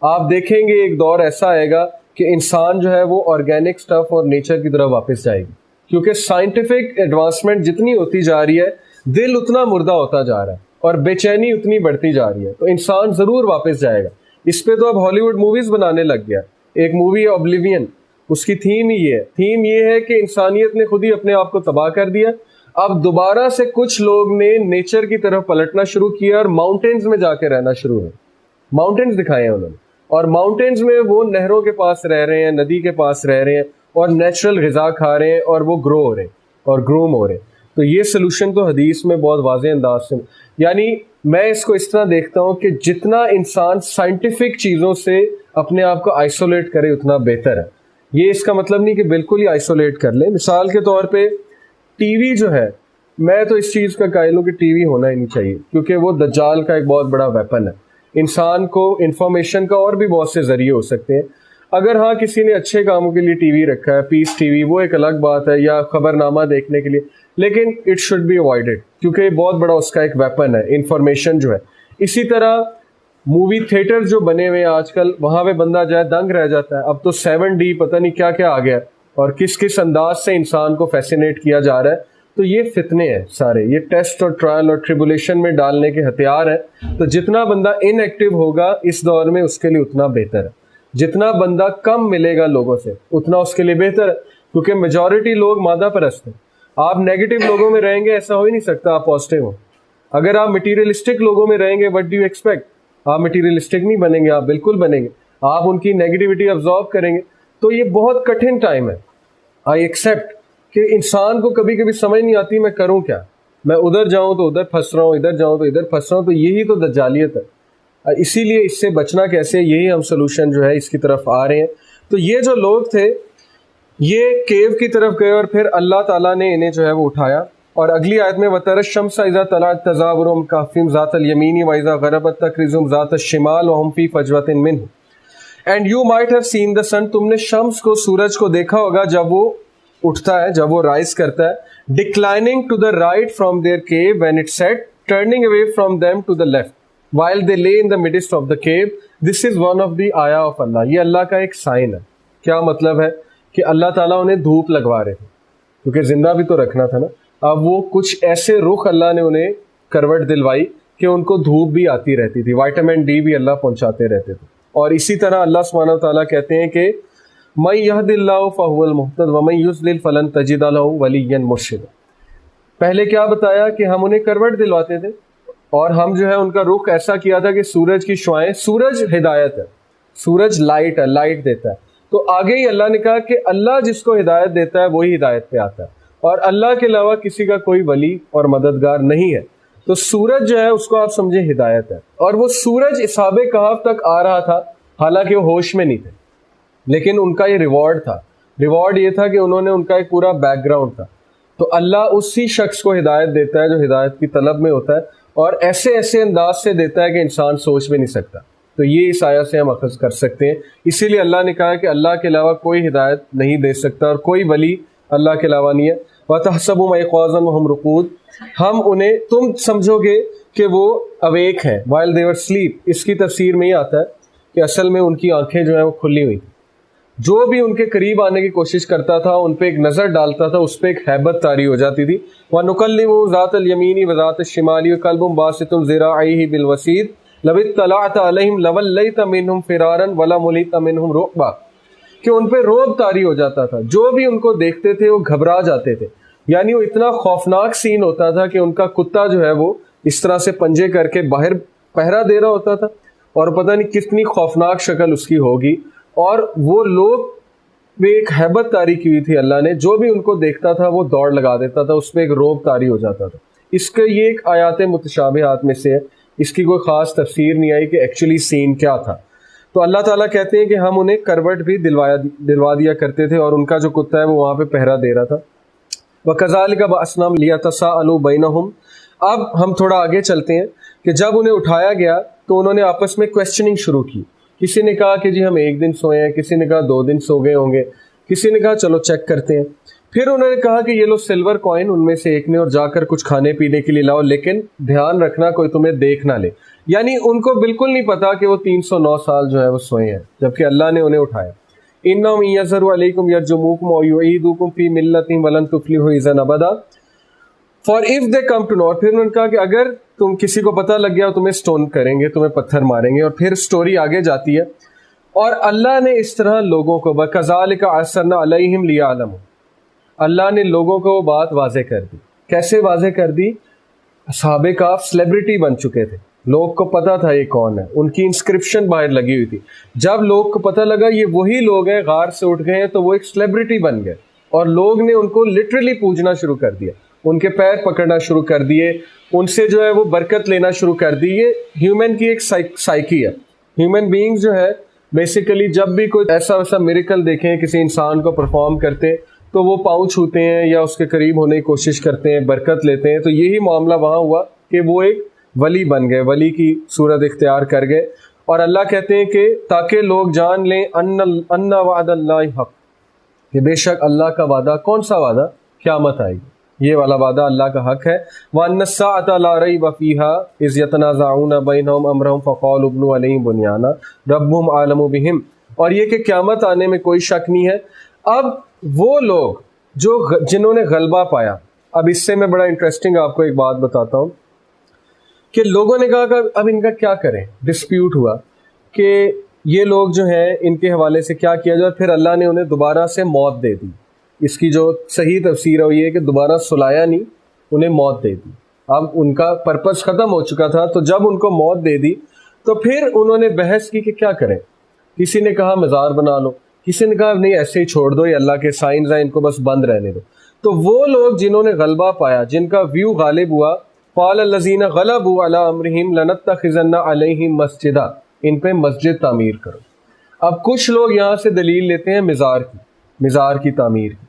آپ دیکھیں گے ایک دور ایسا آئے گا کہ انسان جو ہے وہ آرگینک سٹف اور نیچر کی طرف واپس جائے گی. کیونکہ سائنٹیفک ایڈوانسمنٹ جتنی ہوتی جا رہی ہے دل اتنا مردہ ہوتا جا رہا ہے اور بے چینی اتنی بڑھتی جا رہی ہے. تو انسان ضرور واپس جائے گا. اس پہ تو اب ہالی ووڈ موویز بنانے لگ گیا. ایک مووی ہے اوبلیوین، اس کی تھیم ہی یہ ہے. تھیم یہ ہے کہ انسانیت نے خود ہی اپنے آپ کو تباہ کر دیا. اب دوبارہ سے کچھ لوگ نے نیچر کی طرف پلٹنا شروع کیا اور ماؤنٹینز میں جا کے رہنا شروع ہے. ماؤنٹینز دکھائے ہیں انہوں نے، اور ماؤنٹینز میں وہ نہروں کے پاس رہ رہے ہیں، ندی کے پاس رہ رہے ہیں اور نیچرل غذا کھا رہے ہیں اور وہ گرو ہو رہے ہیں اور گروم ہو رہے ہیں. تو یہ سلوشن تو حدیث میں بہت واضح انداز سے، یعنی میں اس کو اس طرح دیکھتا ہوں کہ جتنا انسان سائنٹیفک چیزوں سے اپنے آپ کو آئسولیٹ کرے اتنا بہتر ہے. یہ اس کا مطلب نہیں کہ بالکل ہی آئسولیٹ کر لیں. مثال کے طور پہ ٹی وی جو ہے، میں تو اس چیز کا قائل ہوں کہ ٹی وی ہونا ہی نہیں چاہیے، کیونکہ وہ دجال کا ایک بہت بڑا ویپن ہے. انسان کو انفارمیشن کا اور بھی بہت سے ذریعے ہو سکتے ہیں. اگر ہاں کسی نے اچھے کاموں کے لیے ٹی وی رکھا ہے، پیس ٹی وی، وہ ایک الگ بات ہے، یا خبر نامہ دیکھنے کے لیے، لیکن اٹ شوڈ بی اوائڈڈ کیونکہ یہ بہت بڑا اس کا ایک ویپن ہے انفارمیشن جو ہے. اسی طرح مووی تھیٹر جو بنے ہوئے ہیں آج کل، وہاں پہ بندہ جائے دنگ رہ جاتا ہے. اب تو 7D پتہ نہیں کیا کیا آ گیا اور کس کس انداز سے انسان کو فیسینیٹ کیا جا رہا ہے. تو یہ فتنے ہیں سارے، یہ ٹیسٹ اور ٹرائل اور ٹریبولیشن میں ڈالنے کے ہتھیار ہیں. تو جتنا بندہ ان ایکٹیو ہوگا اس دور میں اس کے لیے اتنا بہتر ہے. جتنا بندہ کم ملے گا لوگوں سے اتنا اس کے لیے بہتر ہے، کیونکہ میجورٹی لوگ مادہ پرست ہیں. آپ نیگیٹو لوگوں میں رہیں گے ایسا ہو ہی نہیں سکتا آپ پازیٹیو ہوں. اگر آپ مٹیریلسٹک لوگوں میں رہیں گے وٹ ڈو یو ایکسپیکٹ؟ آپ مٹیریلسٹک نہیں بنیں گے، آپ بالکل بنیں گے، آپ ان کی نیگیٹیوٹی ابزارو کریں گے. تو یہ بہت کٹھن ٹائم ہے. آئی ایکسیپٹ کہ انسان کو کبھی کبھی سمجھ نہیں آتی میں کروں کیا. میں ادھر جاؤں تو ادھر پھنس رہا ہوں، ادھر جاؤں تو ادھر پھنس رہا ہوں. تو یہی تو دجالیت ہے. اسی لیے اس سے بچنا کیسے، یہی ہم سلوشن جو ہے اس کی طرف آ رہے ہیں. تو یہ جو لوگ تھے یہ کیو کی طرف گئے اور پھر اللہ تعالیٰ نے انہیں جو ہے وہ اٹھایا. اور اگلی آیت میں وَتَرَى الشَّمْسَ إِذَا طَلَعَتْ تَزَاوَرُ عَنْ كَهْفِهِمْ ذَاتَ الْيَمِينِ وَإِذَا غَرَبَتْ تَقْرِضُهُمْ ذَاتَ الشِّمَالِ وَهُمْ فِي فَجْوَةٍ مِّنْهُ and you might have seen the sun. تم نے شمس کو، سورج کو دیکھا ہوگا جب وہ اٹھتا ہے، جب وہ رائز کرتا ہے. Declining to the right from their cave when it set, turning away from them to the left while they lay in the midst of the cave. This is one of the آیا of اللہ. یہ اللہ کا ایک sign ہے. کیا مطلب ہے؟ کہ اللہ تعالیٰ انہیں دھوپ لگوا رہے تھے کیونکہ زندہ بھی تو رکھنا تھا نا. اب وہ کچھ ایسے رخ اللہ نے انہیں کروٹ دلوائی کہ ان کو دھوپ بھی آتی رہتی تھی، وائٹامن ڈی بھی اللہ پہنچاتے رہتے تھے. اور اسی طرح اللہ سبحانہ وتعالیٰ کہتے ہیں کہ مَن يَهْدِ اللَّهُ فَهُوَ الْمُهْتَدِ وَمَن يُضْلِلْ فَلَن تَجِدَ لَهُ وَلِيًّا مُرْشِدًا. پہلے کیا بتایا کہ ہم انہیں کروٹ دلواتے تھے اور ہم جو ہے ان کا رخ ایسا کیا تھا کہ سورج کی شعائیں، سورج ہدایت ہے، سورج لائٹ ہے، لائٹ دیتا ہے. تو آگے ہی اللہ نے کہا کہ اللہ جس کو ہدایت دیتا ہے وہی ہدایت پہ آتا ہے اور اللہ کے علاوہ کسی کا کوئی ولی اور مددگار نہیں ہے. تو سورج جو ہے اس کو آپ سمجھیں ہدایت ہے. اور وہ سورج اصحاب کہف تک آ رہا تھا حالانکہ وہ ہوش میں نہیں تھے، لیکن ان کا یہ ریوارڈ تھا. ریوارڈ یہ تھا کہ انہوں نے، ان کا ایک پورا بیک گراؤنڈ تھا. تو اللہ اسی شخص کو ہدایت دیتا ہے جو ہدایت کی طلب میں ہوتا ہے اور ایسے ایسے انداز سے دیتا ہے کہ انسان سوچ بھی نہیں سکتا. تو یہ اس آیت سے ہم اخذ کر سکتے ہیں. اسی لیے اللہ نے کہا کہ اللہ کے علاوہ کوئی ہدایت نہیں دے سکتا اور کوئی ولی اللہ کے علاوہ نہیں ہے. وَتَحْسَبُهُمْ أَيْقَاظًا وَهُمْ رُقُودٌ. ہم انہیں، تم سمجھو گے کہ وہ اویک ہیں while they were asleep. اس کی تفسیر میں یہ آتا ہے کہ اصل میں ان کی آنکھیں جو ہیں وہ کھلی ہوئی تھیں. جو بھی ان کے قریب آنے کی کوشش کرتا تھا ان پہ ایک نظر ڈالتا تھا، اس پہ ایک ہیبت طاری ہو جاتی تھی. وَنُكَلِّمُ ذَاتَ الْيَمِينِ وَذَاتَ الشِّمَالِ وَقَلْبٌ بَاسِطٌ ذِرَاعَيْهِ بِالْوَسِيدِ لَوِ اطَّلَعْتَ عَلَيْهِمْ لَوَلَّيْتَ مِنْهُمْ فِرَارًا وَلَمُلِئْتَ مِنْهُمْ رُعْبًا. کہ ان پہ روب طاری ہو جاتا تھا، جو بھی ان کو دیکھتے تھے وہ گھبرا جاتے تھے. یعنی وہ اتنا خوفناک سین ہوتا تھا کہ ان کا کتا جو ہے وہ اس طرح سے پنجے کر کے باہر پہرا دے رہا ہوتا تھا، اور پتہ نہیں کتنی خوفناک شکل اس کی ہوگی. اور وہ لوگ میں ایک ہیبت طاری کی ہوئی تھی اللہ نے، جو بھی ان کو دیکھتا تھا وہ دوڑ لگا دیتا تھا، اس پہ ایک روب طاری ہو جاتا تھا. اس کا یہ ایک آیات متشابہات میں سے ہے، اس کی کوئی خاص تفسیر نہیں آئی کہ ایکچولی سین کیا تھا. تو اللہ تعالیٰ کہتے ہیں کہ ہم انہیں کروٹ بھی دلوا دیا کرتے تھے، اور ان کا جو کتا ہے وہ وہاں پہ پہرا دے رہا تھا. وَكَذَلِكَ بَعَثْنَاهُمْ لِيَتَسَاءَلُوا بَيْنَهُمْ. اب ہم تھوڑا آگے چلتے ہیں کہ جب انہیں اٹھایا گیا تو انہوں نے آپس میں کویسچننگ شروع کی. کسی نے کہا کہ جی ہم 1 دن سوئے ہیں، کسی نے کہا 2 دن سو گئے ہوں گے، کسی نے کہا چلو چیک کرتے ہیں. پھر انہوں نے کہا کہ یہ لو سلور کوائن ان میں سے ایک نے، اور جا کر کچھ کھانے پینے کے لیے لاؤ، لیکن دھیان رکھنا کوئی تمہیں دیکھ نہ لے. یعنی ان کو بالکل نہیں پتا کہ وہ 309 سال جو ہے وہ سوئے ہیں، جبکہ اللہ نے انہیں اٹھایا. إِنَّهُمْ إِن يَظْهَرُوا عَلَيْكُمْ يَرْجُمُوكُمْ أَوْ يُعِيدُوكُمْ فِي مِلَّتِهِمْ وَلَن تُفْلِحُوا إِذًا أَبَدًا. For if they come to know. اور پھر انہوں نے کہا کہ اگر تم کسی کو پتہ لگ گیا تمہیں سٹون کریں گے، تمہیں پتھر ماریں گے. اور پھر سٹوری آگے جاتی ہے، اور اللہ نے اس طرح لوگوں کو وَكَذَلِكَ عَثَرْنَا عَلَيْهِمْ لِيَعْلَمُوا. اللہ نے لوگوں کو وہ بات واضح کر دی. کیسے واضح کر دی؟ اصحاب کہف سیلیبریٹی بن چکے تھے، لوگ کو پتا تھا یہ کون ہے، ان کی انسکرپشن باہر لگی ہوئی تھی. جب لوگ کو پتہ لگا یہ وہی لوگ ہیں، غار سے اٹھ گئے ہیں، تو وہ ایک سیلیبریٹی بن گئے، اور لوگ نے ان کو لٹرلی پوجنا شروع کر دیا، ان کے پیر پکڑنا شروع کر دیے، ان سے جو ہے وہ برکت لینا شروع کر دی. یہ ہیومن کی ایک سائیکی ہے. ہیومن بینگز جو ہے بیسیکلی جب بھی کوئی ایسا ویسا میریکل دیکھیں کسی انسان کو پرفارم کرتے، تو وہ پاؤں چھوتے ہیں یا اس کے قریب ہونے کی کوشش کرتے ہیں، برکت لیتے ہیں. تو یہی معاملہ وہاں ہوا کہ وہ ایک ولی بن گئے، ولی کی صورت اختیار کر گئے. اور اللہ کہتے ہیں کہ تاکہ لوگ جان لیں ان وعد اللہ حق، کہ بے شک اللہ کا وعدہ. کون سا وعدہ؟ قیامت آئے گی، یہ والا وعدہ اللہ کا حق ہے. وَأَنَّ السَّاعَةَ لَا رَيْبَ فِيهَا إِذْ يَتَنَازَعُونَ بَيْنَهُمْ أَمْرَهُمْ فَقَالُوا ابْنُوا عَلَيْهِمْ بُنْيَانًا رَبُّهُمْ أَعْلَمُ بِهِمْ. اور یہ کہ قیامت آنے میں کوئی شک نہیں ہے. اب وہ لوگ جنہوں نے غلبہ پایا، اب اس سے میں بڑا انٹرسٹنگ آپ کو ایک بات بتاتا ہوں کہ لوگوں نے کہا کہ اب ان کا کیا کریں. ڈسپیوٹ ہوا کہ یہ لوگ جو ہیں ان کے حوالے سے کیا کیا جائے. پھر اللہ نے انہیں دوبارہ سے موت دے دی. اس کی جو صحیح تفسیر ہے وہ یہ ہے کہ دوبارہ سلایا نہیں، انہیں موت دے دی. اب ان کا پرپس ختم ہو چکا تھا، تو جب ان کو موت دے دی تو پھر انہوں نے بحث کی کہ کیا کریں. کسی نے کہا مزار بنا لو، کسی نے کہا نہیں ایسے ہی چھوڑ دو، یہ اللہ کے سائنز ہیں، ان کو بس بند رہنے دو. تو وہ لوگ جنہوں نے غلبہ پایا، جن کا ویو غالب ہوا، قال الذین غلبوا علی امرہم لنتخذن علیہم مسجدا، ان پہ مسجد تعمیر کرو. اب کچھ لوگ یہاں سے دلیل لیتے ہیں مزار کی تعمیر کی،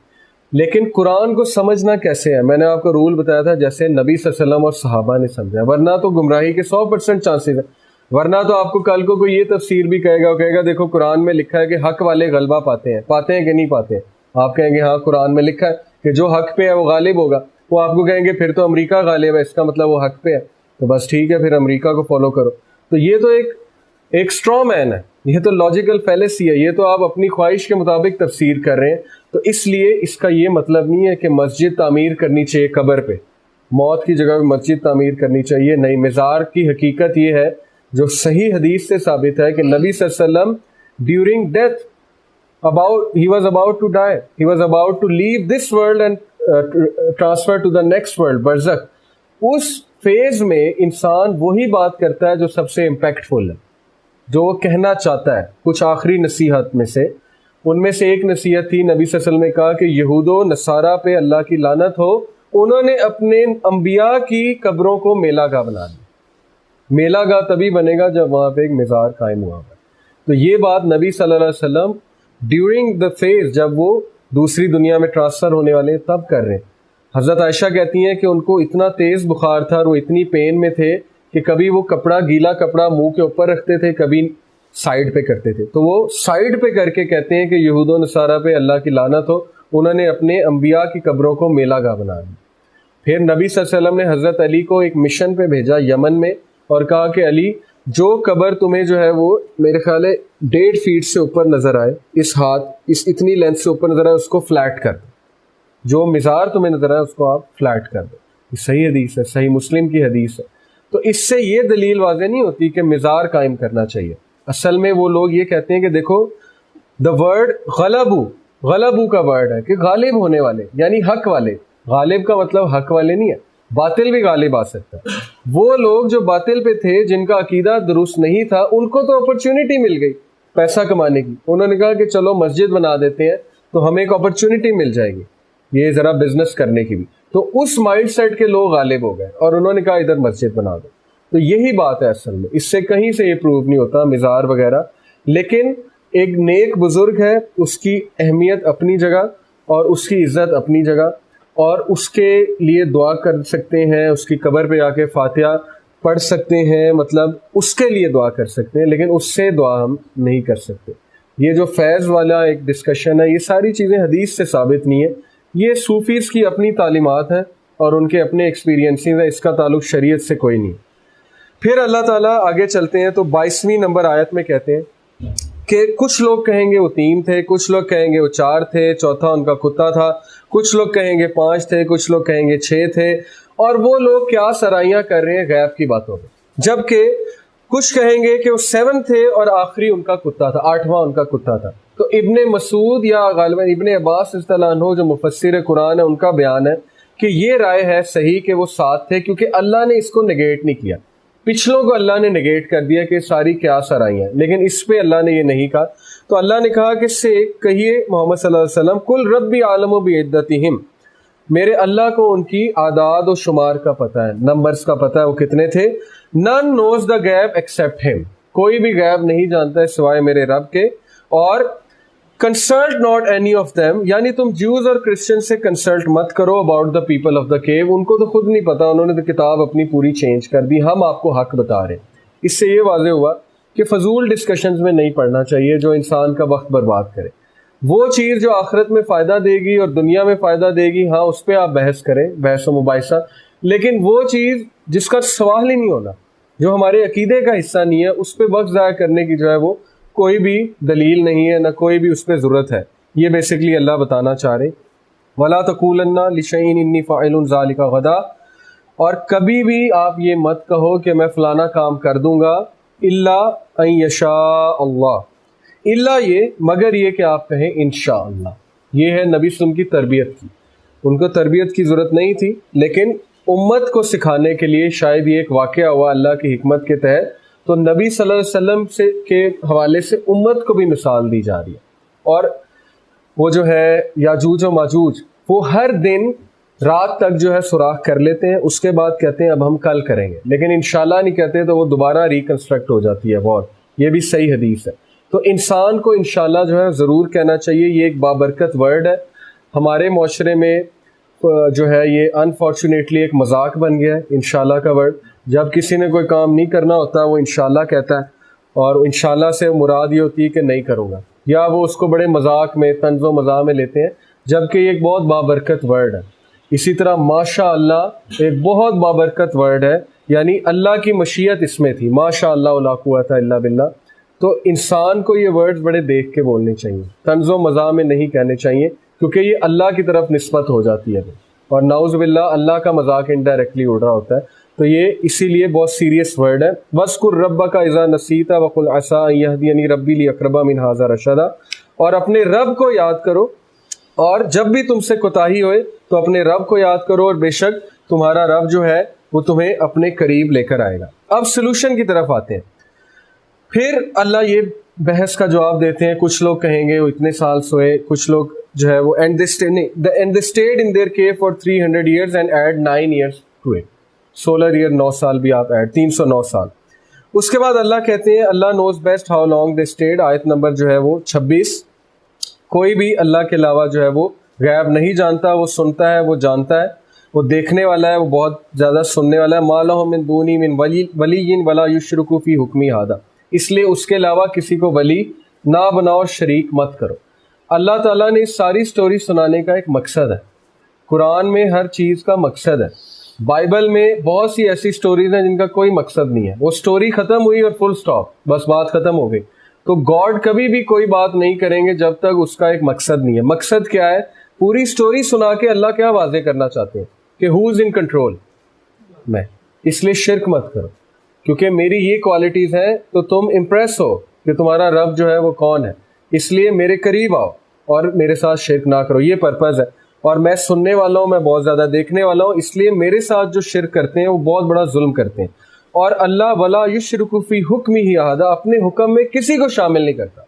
لیکن قرآن کو سمجھنا کیسے ہے؟ میں نے آپ کو رول بتایا تھا جیسے نبی صلی اللہ علیہ وسلم اور صحابہ نے سمجھا، ورنہ تو گمراہی کے 100% چانسز ہیں. ورنہ تو آپ کو کل کو کوئی یہ تفسیر بھی کہے گا، وہ کہے گا دیکھو قرآن میں لکھا ہے کہ حق والے غلبہ پاتے ہیں کہ نہیں پاتے. آپ کہیں گے ہاں قرآن میں لکھا ہے کہ جو حق پہ ہے وہ غالب ہوگا. وہ آپ کو کہیں گے پھر تو امریکہ غالب ہے، اس کا مطلب وہ حق پہ ہے، تو بس ٹھیک ہے پھر امریکہ کو فالو کرو. تو یہ تو ایک اسٹرا مین ہے، یہ تو لاجیکل فیلیسی ہے، یہ تو آپ اپنی خواہش کے مطابق تفسیر کر رہے ہیں. تو اس لیے اس کا یہ مطلب نہیں ہے کہ مسجد تعمیر کرنی چاہیے قبر پہ، موت کی جگہ پہ مسجد تعمیر کرنی چاہیے، نہیں. مزار کی حقیقت یہ ہے جو صحیح حدیث سے ثابت ہے کہ نبی صلی اللہ علیہ وسلم during death he was about to die, he was about to leave this world and transfer to the next world, برزخ. اس فیز میں انسان وہی بات کرتا ہے جو سب سے امپیکٹفل ہے، جو وہ کہنا چاہتا ہے. کچھ آخری نصیحت میں سے ان میں سے ایک نصیحت تھی، نبی صلی اللہ علیہ وسلم نے کہا کہ یہود و نصارہ پہ اللہ کی لعنت ہو، انہوں نے اپنے انبیاء کی قبروں کو میلہ گاہ بنا دی. میلہ گاہ تبھی بنے گا جب وہاں پہ ایک مزار قائم ہوا. تو یہ بات نبی صلی اللہ علیہ وسلم ڈیورنگ دا فیز جب وہ دوسری دنیا میں ٹرانسفر ہونے والے ہیں تب کر رہے ہیں. حضرت عائشہ کہتی ہیں کہ ان کو اتنا تیز بخار تھا اور وہ اتنی پین میں تھے کہ کبھی وہ گیلا کپڑا منہ کے اوپر رکھتے تھے، کبھی سائڈ پہ کرتے تھے. تو وہ سائڈ پہ کر کے کہتے ہیں کہ یہود و نصارہ پہ اللہ کی لعنت ہو، انہوں نے اپنے انبیاء کی قبروں کو میلہ گاہ بنا دی. پھر نبی صلی اللہ علیہ وسلم نے حضرت علی کو ایک مشن پہ بھیجا یمن میں، اور کہا کہ علی جو قبر تمہیں جو ہے وہ میرے خیال ہے 1.5 فیٹ سے اوپر نظر آئے، اس اتنی لینتھ سے اوپر نظر آئے، اس کو فلیٹ کر دو. جو مزار تمہیں نظر آئے اس کو آپ فلیٹ کر دو. یہ صحیح حدیث ہے، صحیح مسلم کی حدیث ہے. تو اس سے یہ دلیل واضح نہیں ہوتی کہ مزار قائم کرنا چاہیے. اصل میں وہ لوگ یہ کہتے ہیں کہ دیکھو دا ورڈ غلبو، غلبو کا ورڈ ہے کہ غالب ہونے والے، یعنی حق والے. غالب کا مطلب حق والے نہیں ہے، باطل بھی غالب آ سکتا ہے. وہ لوگ جو باطل پہ تھے، جن کا عقیدہ درست نہیں تھا، ان کو تو اپرچونٹی مل گئی پیسہ کمانے کی. انہوں نے کہا کہ چلو مسجد بنا دیتے ہیں تو ہمیں ایک اپرچونٹی مل جائے گی یہ ذرا بزنس کرنے کی بھی. تو اس مائنڈ سیٹ کے لوگ غالب ہو گئے اور انہوں نے کہا ادھر مسجد بنا دو. تو یہی بات ہے اصل میں، اس سے کہیں سے یہ پروو نہیں ہوتا مزار وغیرہ. لیکن ایک نیک بزرگ ہے، اس کی اہمیت اپنی جگہ اور اس کی عزت اپنی جگہ، اور اس کے لیے دعا کر سکتے ہیں، اس کی قبر پہ آ کے فاتحہ پڑھ سکتے ہیں، مطلب اس کے لیے دعا کر سکتے ہیں، لیکن اس سے دعا ہم نہیں کر سکتے. یہ جو فیض والا ایک ڈسکشن ہے، یہ ساری چیزیں حدیث سے ثابت نہیں ہے، یہ صوفیز کی اپنی تعلیمات ہیں اور ان کے اپنے ایکسپیرینسز ہیں، اس کا تعلق شریعت سے کوئی نہیں. پھر اللہ تعالیٰ آگے چلتے ہیں تو 22ویں نمبر آیت میں کہتے ہیں کہ کچھ لوگ کہیں گے وہ 3 تھے، کچھ لوگ کہیں گے وہ 4 تھے، چوتھا ان کا کتا تھا، کچھ لوگ کہیں گے 5 تھے، کچھ لوگ کہیں گے 6 تھے، اور وہ لوگ کیا سرائیاں کر رہے ہیں غیب کی باتوں میں. جبکہ کچھ کہیں گے کہ وہ 7 تھے اور آخری ان کا کتا تھا، 8واں ان کا کتا تھا. تو ابن مسعود یا غالباً ابن عباس رضی اللہ عنہ جو مفسر قرآن ہے، ان کا بیان ہے کہ یہ رائے ہے صحیح کہ وہ 7 تھے، کیونکہ اللہ نے اس کو نگیٹ نہیں کیا. پچھلوں کو اللہ نے نگیٹ کر دیا کہ ساری کیا سرائیاں، لیکن اس پہ اللہ نے یہ نہیں کہا. تو اللہ نے کہا کہ سے کہیے محمد صلی اللہ علیہ وسلم، کل ربی عالم و بعدتہم، میرے اللہ کو ان کی اعداد و شمار کا پتہ ہے، نمبرز کا پتہ ہے وہ کتنے تھے. نن نوز دا غیب ایکسیپٹ ہم، کوئی بھی غیب نہیں جانتا ہے سوائے میرے رب کے. اور consult not any of them, یعنی تم جیوز اور کرسچن سے کنسلٹ مت کرو about the people of the cave, ان کو تو خود نہیں پتا، انہوں نے تو کتاب اپنی پوری چینج کر دی، ہم آپ کو حق بتا رہے ہیں. اس سے یہ واضح ہوا کہ فضول ڈسکشنز میں نہیں پڑھنا چاہیے جو انسان کا وقت برباد کرے. وہ چیز جو آخرت میں فائدہ دے گی اور دنیا میں فائدہ دے گی، ہاں اس پہ آپ بحث کریں، بحث و مباحثہ. لیکن وہ چیز جس کا سوال ہی نہیں ہونا، جو ہمارے عقیدے کا حصہ نہیں ہے، اس پہ وقت ضائع کرنے کی جو ہے وہ کوئی بھی دلیل نہیں ہے، نہ کوئی بھی اس پہ ضرورت ہے. یہ بیسکلی اللہ بتانا چاہ رہے. وَلَا تَقُولَنَّ لِشَيْءٍ إِنِّي فَاعِلٌ ذَلِكَ غَدًا، اور کبھی بھی آپ یہ مت کہو کہ میں فلانا کام کر دوں گا، الا ان یشاء اللہ، الا یہ مگر یہ کہ آپ کہیں انشاءاللہ. یہ ہے نبی صلی اللہ علیہ وسلم کی تربیت کی. ان کو تربیت کی ضرورت نہیں تھی، لیکن امت کو سکھانے کے لیے شاید یہ ایک واقعہ ہوا اللہ کی حکمت کے تحت، تو نبی صلی اللہ علیہ وسلم سے کے حوالے سے امت کو بھی مثال دی جا رہی ہے. اور وہ جو ہے یاجوج و ماجوج، وہ ہر دن رات تک جو ہے سوراخ کر لیتے ہیں، اس کے بعد کہتے ہیں اب ہم کل کریں گے، لیکن انشاءاللہ نہیں کہتے تو وہ دوبارہ ریکنسٹرکٹ ہو جاتی ہے وار. یہ بھی صحیح حدیث ہے. تو انسان کو انشاءاللہ جو ہے ضرور کہنا چاہیے. یہ ایک بابرکت ورڈ ہے. ہمارے معاشرے میں جو ہے یہ انفارچونیٹلی ایک مذاق بن گیا ہے انشاءاللہ کا ورڈ. جب کسی نے کوئی کام نہیں کرنا ہوتا وہ انشاءاللہ کہتا ہے، اور انشاءاللہ سے مراد یہ ہوتی ہے کہ نہیں کروں گا، یا وہ اس کو بڑے مذاق میں، طنز و مزاح میں لیتے ہیں، جبکہ یہ ایک بہت بابرکت ورڈ ہے. اسی طرح ماشاء اللہ ایک بہت بابرکت ورڈ ہے، یعنی اللہ کی مشیت اس میں تھی، ماشاء اللہ لا قوت الا باللہ. تو انسان کو یہ ورڈز بڑے دیکھ کے بولنے چاہیے، طنز و مزاح میں نہیں کہنے چاہیے، کیونکہ یہ اللہ کی طرف نسبت ہو جاتی ہے، اور نعوذ باللہ اللہ کا مذاق انڈائریکٹلی اڑ رہا ہوتا ہے. تو یہ اسی لیے بہت سیریس ورڈ ہے. وَاذْكُرْ رَبَّكَ إِذَا نَسِيتَ وَقُلْ عَسَىٰ أَن يَهْدِيَنِي رَبِّي لِأَقْرَبَ مِنْ هَٰذَا رَشَدًا، اور اپنے رب کو یاد کرو، اور جب بھی تم سے کوتاہی ہوئے تو اپنے رب کو یاد کرو، اور بے شک تمہارا رب جو ہے وہ تمہیں اپنے قریب لے کر آئے گا. اب سلوشن کی طرف آتے ہیں. پھر اللہ یہ بحث کا جواب دیتے ہیں. کچھ لوگ کہیں گے وہ اتنے سال سوئے، کچھ لوگ جو ہے وہ and they stayed in their cave for 300 years and add 9 years to it. 16 year 9 سال بھی آپ ایڈ، 309 سال. اس کے بعد اللہ کہتے ہیں اللہ knows best how long they stayed. آیت نمبر جو ہے وہ 26. کوئی بھی اللہ کے علاوہ جو ہے وہ غیب نہیں جانتا، وہ سنتا ہے، وہ جانتا ہے، وہ دیکھنے والا ہے، وہ بہت زیادہ سننے والا ہے. ما لَهُم مِّن دُونِهِ مِّن وَلِيٍّ وَلَا يُشْرِكُ فِي حُكْمِهِ أَحَدًا، اس لیے اس کے علاوہ کسی کو ولی نہ بناؤ، شریک مت کرو. اللہ تعالیٰ نے اس ساری سٹوری سنانے کا ایک مقصد ہے. قرآن میں ہر چیز کا مقصد ہے. بائبل میں بہت سی ایسی سٹوریز ہیں جن کا کوئی مقصد نہیں ہے، وہ سٹوری ختم ہوئی اور فل سٹاپ، بس بات ختم ہو گئی. تو گاڈ کبھی بھی کوئی بات نہیں کریں گے جب تک اس کا ایک مقصد نہیں ہے. مقصد کیا ہے؟ پوری سٹوری سنا کے اللہ کیا واضح کرنا چاہتے ہیں کہ ہو از ان کنٹرول، میں. اس لیے شرک مت کرو، کیونکہ میری یہ کوالٹیز ہیں تو تم امپریس ہو کہ تمہارا رب جو ہے وہ کون ہے. اس لیے میرے قریب آؤ اور میرے ساتھ شرک نہ کرو، یہ پرپز ہے۔ اور میں سننے والا ہوں، میں بہت زیادہ دیکھنے والا ہوں، اس لیے میرے ساتھ جو شرک کرتے ہیں وہ بہت بڑا ظلم کرتے ہیں۔ اور اللہ ولا یشرک فی حکمہ احدا، اپنے حکم میں کسی کو شامل نہیں کرتا۔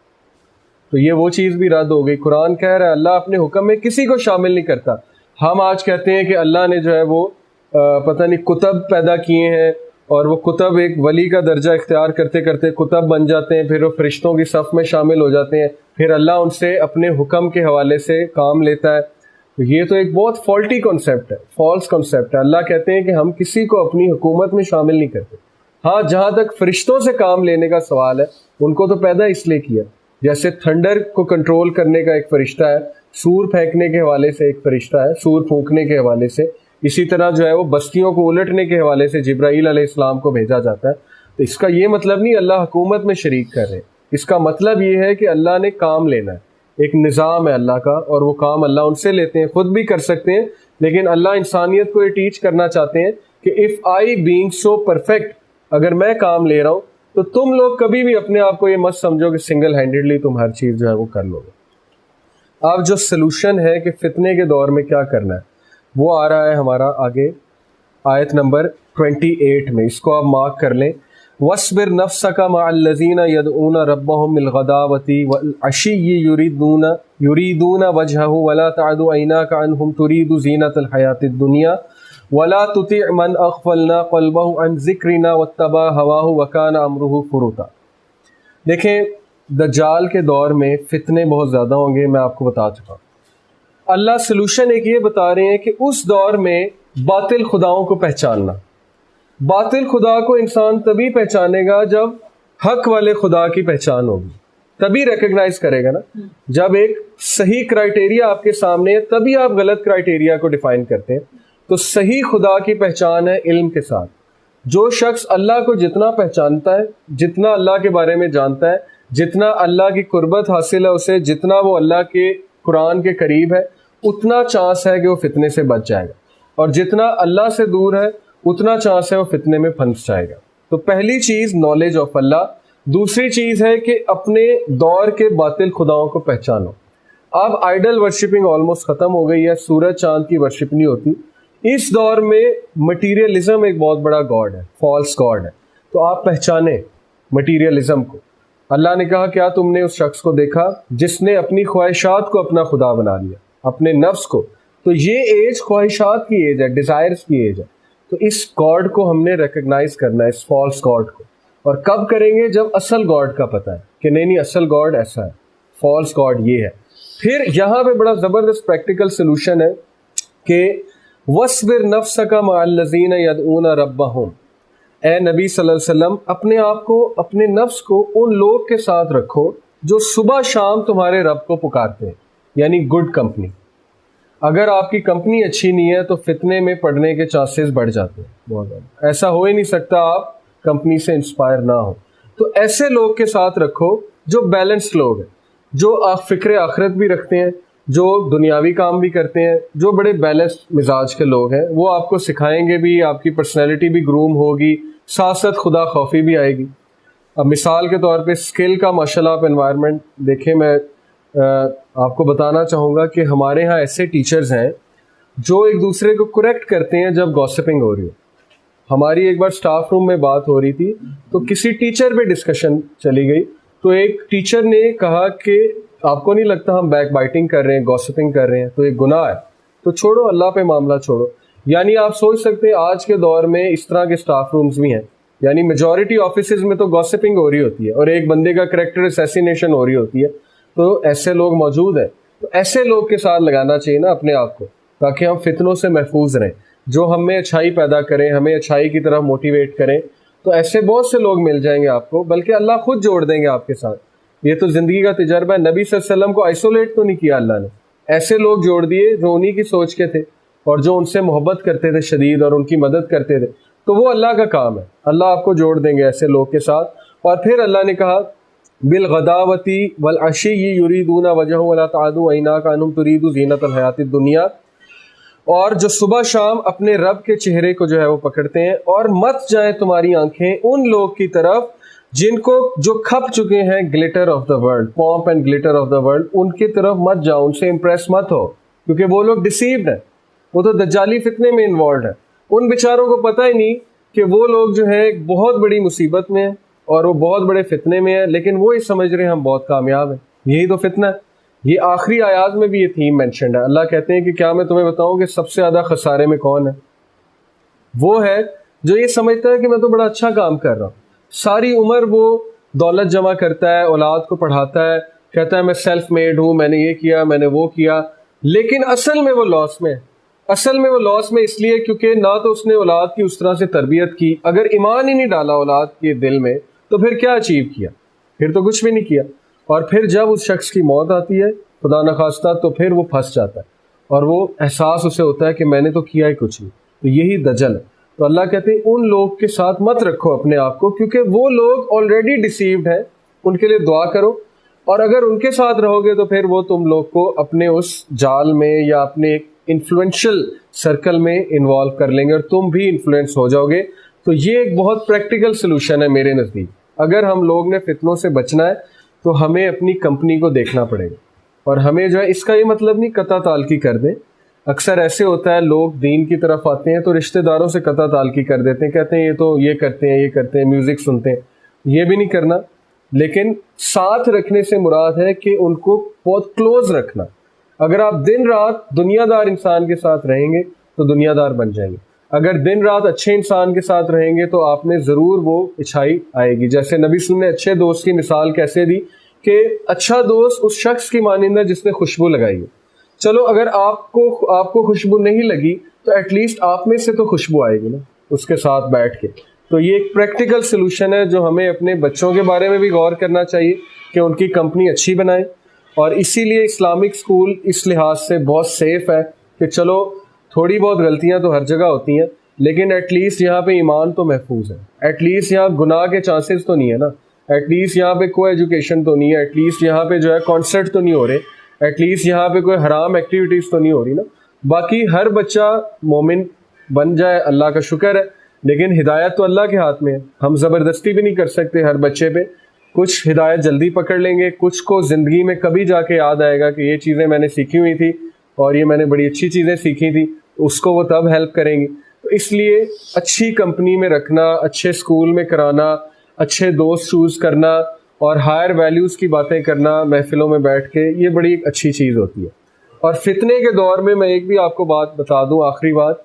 تو یہ وہ چیز بھی رد ہو گئی۔ قرآن کہہ رہا ہے اللہ اپنے حکم میں کسی کو شامل نہیں کرتا۔ ہم آج کہتے ہیں کہ اللہ نے جو ہے وہ پتہ نہیں کتب پیدا کیے ہیں، اور وہ کتب ایک ولی کا درجہ اختیار کرتے کرتے کتب بن جاتے ہیں، پھر وہ فرشتوں کی صف میں شامل ہو جاتے ہیں، پھر اللہ ان سے اپنے حکم کے حوالے سے کام لیتا ہے۔ یہ تو ایک بہت فالٹی کنسیپٹ ہے، فالس کنسیپٹ ہے۔ اللہ کہتے ہیں کہ ہم کسی کو اپنی حکومت میں شامل نہیں کرتے۔ ہاں جہاں تک فرشتوں سے کام لینے کا سوال ہے، ان کو تو پیدا اس لیے کیا، جیسے تھنڈر کو کنٹرول کرنے کا ایک فرشتہ ہے، سور پھینکنے کے حوالے سے ایک فرشتہ ہے، سور پھونکنے کے حوالے سے، اسی طرح جو ہے وہ بستیوں کو الٹنے کے حوالے سے جبرائیل علیہ السلام کو بھیجا جاتا ہے۔ تو اس کا یہ مطلب نہیں اللہ حکومت میں شریک کر رہے، اس کا مطلب یہ ہے کہ اللہ نے کام لینا ہے، ایک نظام ہے اللہ کا، اور وہ کام اللہ ان سے لیتے ہیں، خود بھی کر سکتے ہیں، لیکن اللہ انسانیت کو یہ ٹیچ کرنا چاہتے ہیں کہ if I being so perfect, اگر میں کام لے رہا ہوں تو تم لوگ کبھی بھی اپنے آپ کو یہ مت سمجھو کہ سنگل ہینڈیڈلی تم ہر چیز جو ہے وہ کر لو گے۔ اب جو سلوشن ہے کہ فتنے کے دور میں کیا کرنا ہے، وہ آ رہا ہے ہمارا آگے آیت نمبر 28 میں، اس کو آپ مارک کر لیں۔ وَاصْبِرْ نَفْسَكَ مَعَ الَّذِينَ يَدْعُونَ رَبَّهُمْ بِالْغَدَاوَةِ وَالْعَشِيِّ يُرِيدُونَ وَجْهَهُ وَلَا تَعْدُ عَيْنَاكَ عَنْهُمْ تُرِيدُ زِينَةَ الْحَيَاةِ الدُّنْيَا وَلَا تُطِعْ مَنْ أَغْفَلْنَا قَلْبَهُ عَنْ ذِكْرِنَا وَاتَّبَعَ هَوَاهُ وَكَانَ أَمْرُهُ فُرُطًا۔ دیکھیں دجال کے دور میں فتنے بہت زیادہ ہوں گے، میں آپ کو بتا چکا ہوں۔ اللہ سلوشن ایک یہ بتا رہے ہیں کہ اس دور میں باطل خداؤں کو پہچاننا، باطل خدا کو انسان تبھی پہچانے گا جب حق والے خدا کی پہچان ہوگی، تبھی ریکگنائز کرے گا نا۔ جب ایک صحیح کرائٹیریا آپ کے سامنے ہے تبھی آپ غلط کرائٹیریا کو ڈیفائن کرتے ہیں۔ تو صحیح خدا کی پہچان ہے علم کے ساتھ۔ جو شخص اللہ کو جتنا پہچانتا ہے، جتنا اللہ کے بارے میں جانتا ہے، جتنا اللہ کی قربت حاصل ہے اسے، جتنا وہ اللہ کے قرآن کے قریب ہے، اتنا چانس ہے کہ وہ فتنے سے بچ جائے گا، اور جتنا اللہ سے دور ہے اتنا چانس ہے وہ فتنے میں پھنس جائے گا۔ تو پہلی چیز نالج آف اللہ، دوسری چیز ہے کہ اپنے دور کے باطل خداؤں کو پہچانو۔ اب آئیڈل ورشپنگ آلموسٹ ختم ہو گئی ہے، سورج چاند کی ورشپ نہیں ہوتی۔ اس دور میں مٹیریلزم ایک بہت بڑا گاڈ ہے، فالس گاڈ ہے، تو آپ پہچانیں مٹیریلزم کو۔ اللہ نے کہا کیا تم نے اس شخص کو دیکھا جس نے اپنی خواہشات کو اپنا خدا بنا لیا، اپنے نفس کو؟ تو یہ ایج خواہشات کی ایج ہے، ڈیزائرز کی ایج ہے۔ تو اس گاڈ کو ہم نے ریکگنائز کرنا ہے، اس فالس گاڈ کو۔ اور کب کریں گے؟ جب اصل گاڈ کا پتہ ہے کہ نہیں اصل گاڈ ایسا ہے، فالس گاڈ یہ ہے۔ پھر یہاں پہ بڑا زبردست پریکٹیکل سلوشن ہے کہ وَاصْبِرْ نَفْسَكَ مَعَ الَّذِينَ يَدْعُونَ رَبَّهُمْ، اے نبی صلی اللہ علیہ وسلم اپنے آپ کو، اپنے نفس کو ان لوگ کے ساتھ رکھو جو صبح شام تمہارے رب کو پکارتے ہیں، یعنی گڈ کمپنی۔ اگر آپ کی کمپنی اچھی نہیں ہے تو فتنے میں پڑنے کے چانسز بڑھ جاتے ہیں بہت زیادہ۔ ایسا ہو ہی نہیں سکتا آپ کمپنی سے انسپائر نہ ہو۔ تو ایسے لوگ کے ساتھ رکھو جو بیلنسڈ لوگ ہیں، جو فکر آخرت بھی رکھتے ہیں، جو دنیاوی کام بھی کرتے ہیں، جو بڑے بیلنسڈ مزاج کے لوگ ہیں۔ وہ آپ کو سکھائیں گے بھی، آپ کی پرسنالٹی بھی گروم ہوگی، ساتھ ساتھ خدا خوفی بھی آئے گی۔ اب مثال کے طور پہ اسکل کا ماشاء اللہ آپ انوائرمنٹ دیکھیں، میں آپ کو بتانا چاہوں گا کہ ہمارے ہاں ایسے ٹیچرز ہیں جو ایک دوسرے کو کریکٹ کرتے ہیں جب گوسپنگ ہو رہی ہو۔ ہماری ایک بار سٹاف روم میں بات ہو رہی تھی تو کسی ٹیچر پہ ڈسکشن چلی گئی، تو ایک ٹیچر نے کہا کہ آپ کو نہیں لگتا ہم بیک بائٹنگ کر رہے ہیں، گوسپنگ کر رہے ہیں، تو ایک گناہ ہے، تو چھوڑو اللہ پہ معاملہ چھوڑو۔ یعنی آپ سوچ سکتے ہیں آج کے دور میں اس طرح کے سٹاف رومز بھی ہیں، یعنی میجورٹی آفیسز میں تو گوسپنگ ہو رہی ہوتی ہے اور ایک بندے کا کریکٹر اسیسینیشن ہو رہی ہوتی ہے، تو ایسے لوگ موجود ہیں۔ تو ایسے لوگ کے ساتھ لگانا چاہیے نا اپنے آپ کو، تاکہ ہم فتنوں سے محفوظ رہیں، جو ہمیں اچھائی پیدا کریں، ہمیں اچھائی کی طرف موٹیویٹ کریں۔ تو ایسے بہت سے لوگ مل جائیں گے آپ کو، بلکہ اللہ خود جوڑ دیں گے آپ کے ساتھ۔ یہ تو زندگی کا تجربہ ہے، نبی صلی اللہ علیہ وسلم کو آئسولیٹ تو نہیں کیا اللہ نے، ایسے لوگ جوڑ دیے جو انہی کی سوچ کے تھے اور جو ان سے محبت کرتے تھے شدید اور ان کی مدد کرتے تھے۔ تو وہ اللہ کا کام ہے، اللہ آپ کو جوڑ دیں گے ایسے لوگ کے ساتھ۔ اور پھر اللہ نے کہا بالغداوتی والعشی یریدون وجہہ ولا تعد عیناک عنہم ترید زینۃ الحیات الدنیا، اور جو صبح شام اپنے رب کے چہرے کو جو ہے وہ پکڑتے ہیں، اور مت جائیں تمہاری آنکھیں ان لوگ کی طرف جن کو جو کھپ چکے ہیں glitter of the world, pomp and glitter of the world, ان کی طرف مت جاؤ, ان سے امپریس مت ہو, کیونکہ وہ لوگ ڈسیوڈ ہیں, وہ تو دجالی فتنے میں انوالوڈ ہیں. ان بیچاروں کو پتہ ہی نہیں کہ وہ لوگ جو ہے ایک بہت بڑی مصیبت میں ہیں اور وہ بہت بڑے فتنے میں ہیں, لیکن وہ یہ سمجھ رہے ہیں ہم بہت کامیاب ہیں. یہی تو فتنہ ہے. یہ آخری آیات میں بھی یہ تھیم مینشنڈ ہے. اللہ کہتے ہیں کہ کیا میں تمہیں بتاؤں کہ سب سے زیادہ خسارے میں کون ہے؟ وہ ہے جو یہ سمجھتا ہے کہ میں تو بڑا اچھا کام کر رہا ہوں, ساری عمر وہ دولت جمع کرتا ہے, اولاد کو پڑھاتا ہے, کہتا ہے میں سیلف میڈ ہوں, میں نے یہ کیا, میں نے وہ کیا, لیکن اصل میں وہ لاس میں ہے. اصل میں وہ لاس میں اس لیے کیونکہ نہ تو اس نے اولاد کی اس طرح سے تربیت کی, اگر ایمان ہی نہیں ڈالا اولاد کے دل میں تو پھر کیا اچیو کیا؟ پھر تو کچھ بھی نہیں کیا. اور پھر جب اس شخص کی موت آتی ہے خدا نخواستہ, تو پھر وہ پھنس جاتا ہے اور وہ احساس اسے ہوتا ہے کہ میں نے تو کیا ہی کچھ نہیں. تو یہی دجل ہے. تو اللہ کہتے ہیں ان لوگ کے ساتھ مت رکھو اپنے آپ کو, کیونکہ وہ لوگ آلریڈی ڈسیوڈ ہیں, ان کے لیے دعا کرو. اور اگر ان کے ساتھ رہو گے تو پھر وہ تم لوگ کو اپنے اس جال میں یا اپنے ایک انفلوئنشل سرکل میں انوالو کر لیں گے اور تم بھی انفلوئنس ہو جاؤ گے. تو یہ ایک بہت پریکٹیکل سلوشن ہے میرے نزدیک. اگر ہم لوگ نے فتنوں سے بچنا ہے تو ہمیں اپنی کمپنی کو دیکھنا پڑے گا, اور ہمیں جو ہے اس کا یہ مطلب نہیں قطع تعلقی کر دیں. اکثر ایسے ہوتا ہے لوگ دین کی طرف آتے ہیں تو رشتہ داروں سے قطع تعلقی کر دیتے ہیں, کہتے ہیں یہ تو یہ کرتے ہیں, یہ کرتے ہیں, میوزک سنتے ہیں. یہ بھی نہیں کرنا, لیکن ساتھ رکھنے سے مراد ہے کہ ان کو بہت کلوز رکھنا. اگر آپ دن رات دنیا دار انسان کے ساتھ رہیں گے تو دنیا دار بن جائیں گے. اگر دن رات اچھے انسان کے ساتھ رہیں گے تو آپ میں ضرور وہ اچھائی آئے گی. جیسے نبی صلی اللہ علیہ وسلم نے اچھے دوست کی مثال کیسے دی کہ اچھا دوست اس شخص کی مانند ہے جس نے خوشبو لگائی ہے. چلو اگر آپ کو خوشبو نہیں لگی تو ایٹ لیسٹ آپ میں سے تو خوشبو آئے گی نا اس کے ساتھ بیٹھ کے. تو یہ ایک پریکٹیکل سلوشن ہے جو ہمیں اپنے بچوں کے بارے میں بھی غور کرنا چاہیے کہ ان کی کمپنی اچھی بنائیں. اور اسی لیے اسلامک اسکول اس لحاظ سے بہت سیف ہے کہ چلو تھوڑی بہت غلطیاں تو ہر جگہ ہوتی ہیں, لیکن ایٹ لیسٹ یہاں پہ ایمان تو محفوظ ہے, ایٹ لیسٹ یہاں گناہ کے چانسز تو نہیں ہے نا, ایٹ لیسٹ یہاں پہ کوئی ایجوکیشن تو نہیں ہے, ایٹ لیسٹ یہاں پہ جو ہے کانسرٹ تو نہیں ہو رہے, ایٹ لیسٹ یہاں پہ کوئی حرام ایکٹیویٹیز تو نہیں ہو رہی نا. باقی ہر بچہ مومن بن جائے اللہ کا شکر ہے, لیکن ہدایت تو اللہ کے ہاتھ میں ہے. ہم زبردستی بھی نہیں کر سکتے ہر بچے پہ. کچھ ہدایت جلدی پکڑ لیں گے, کچھ کو زندگی میں کبھی جا کے یاد آئے گا کہ یہ چیزیں میں نے سیکھی ہوئی تھی اور یہ میں نے بڑی اچھی چیزیں سیکھی تھی, اس کو وہ تب ہیلپ کریں گی. تو اس لیے اچھی کمپنی میں رکھنا, اچھے اسکول میں کرانا, اچھے دوست چوز کرنا اور ہائر ویلیوز کی باتیں کرنا محفلوں میں بیٹھ کے, یہ بڑی ایک اچھی چیز ہوتی ہے. اور فتنے کے دور میں میں ایک بھی آپ کو بات بتا دوں, آخری بات,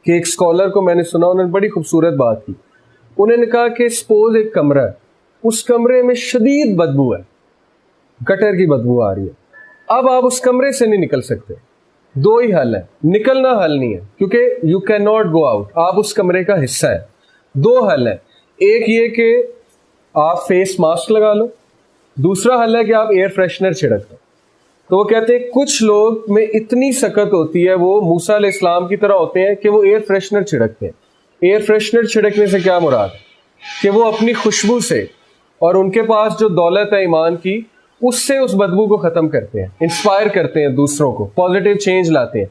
کہ ایک اسکالر کو میں نے سنا, انہوں نے بڑی خوبصورت بات کی. انہوں نے کہا کہ سپوز ایک کمرہ ہے, اس کمرے میں شدید بدبو ہے, گٹر کی بدبو آ رہی ہے. اب آپ اس کمرے سے نہیں نکل سکتے. دو ہی حل ہے, نکلنا حل نہیں ہے کیونکہ you can not go out, آپ اس کمرے کا حصہ ہے. دو حل ہے, ایک یہ کہ آپ فیس ماسک لگا لو, دوسرا حل ہے کہ آپ ایئر فریشنر چھڑک دو. تو وہ کہتے ہیں کچھ لوگ میں اتنی سکت ہوتی ہے, وہ موسیٰ علیہ السلام کی طرح ہوتے ہیں کہ وہ ایئر فریشنر چھڑکتے ہیں. ایئر فریشنر چھڑکنے سے کیا مراد ہے کہ وہ اپنی خوشبو سے اور ان کے پاس جو دولت ہے ایمان کی, اس سے اس بدبو کو ختم کرتے ہیں, انسپائر کرتے ہیں دوسروں کو, پازیٹیو چینج لاتے ہیں.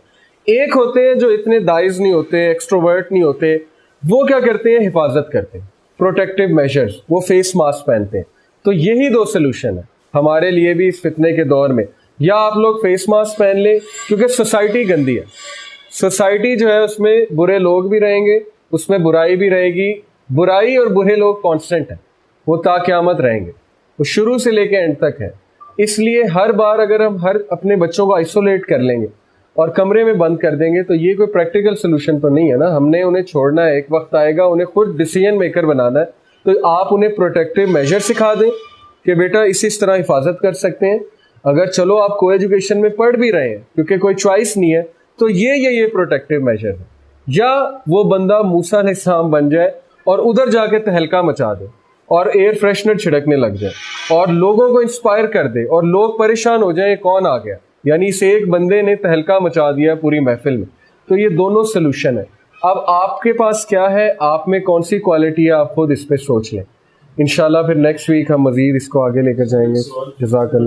ایک ہوتے ہیں جو اتنے دائز نہیں ہوتے, ایکسٹروورٹ نہیں ہوتے, وہ کیا کرتے ہیں, حفاظت کرتے ہیں, پروٹیکٹیو میجرز, وہ فیس ماسک پہنتے ہیں. تو یہی دو سلوشن ہے ہمارے لیے بھی اس فتنے کے دور میں. یا آپ لوگ فیس ماسک پہن لیں کیونکہ سوسائٹی گندی ہے, سوسائٹی جو ہے اس میں برے لوگ بھی رہیں گے, اس میں برائی بھی رہے گی. برائی اور برے لوگ کانسٹنٹ ہیں, وہ تا قیامت رہیں گے, وہ شروع سے لے کے اینڈ تک ہے. اس لیے ہر بار اگر ہم اپنے بچوں کو آئسولیٹ کر لیں گے اور کمرے میں بند کر دیں گے تو یہ کوئی پریکٹیکل سلوشن تو نہیں ہے نا. ہم نے انہیں چھوڑنا ہے, ایک وقت آئے گا انہیں خود ڈیسیژن میکر بنانا ہے. تو آپ انہیں پروٹیکٹیو میجر سکھا دیں کہ بیٹا اس طرح حفاظت کر سکتے ہیں. اگر چلو آپ کو ایجوکیشن میں پڑھ بھی رہے ہیں کیونکہ کوئی چوائس نہیں ہے, تو یہ پروٹیکٹیو میجر ہے. یا وہ بندہ موسیٰ علیہ السلام بن جائے اور ادھر جا کے تہلکہ مچا دے اور ایئر فریشنر چھڑکنے لگ جائے اور لوگوں کو انسپائر کر دے اور لوگ پریشان ہو جائیں کون آ گیا, یعنی اس ایک بندے نے تہلکہ مچا دیا پوری محفل میں. تو یہ دونوں سلوشن ہے. اب آپ کے پاس کیا ہے, آپ میں کون سی کوالٹی ہے, آپ خود اس پہ سوچ لیں. انشاءاللہ پھر نیکسٹ ویک ہم مزید اس کو آگے لے کر جائیں گے. جزاک اللہ.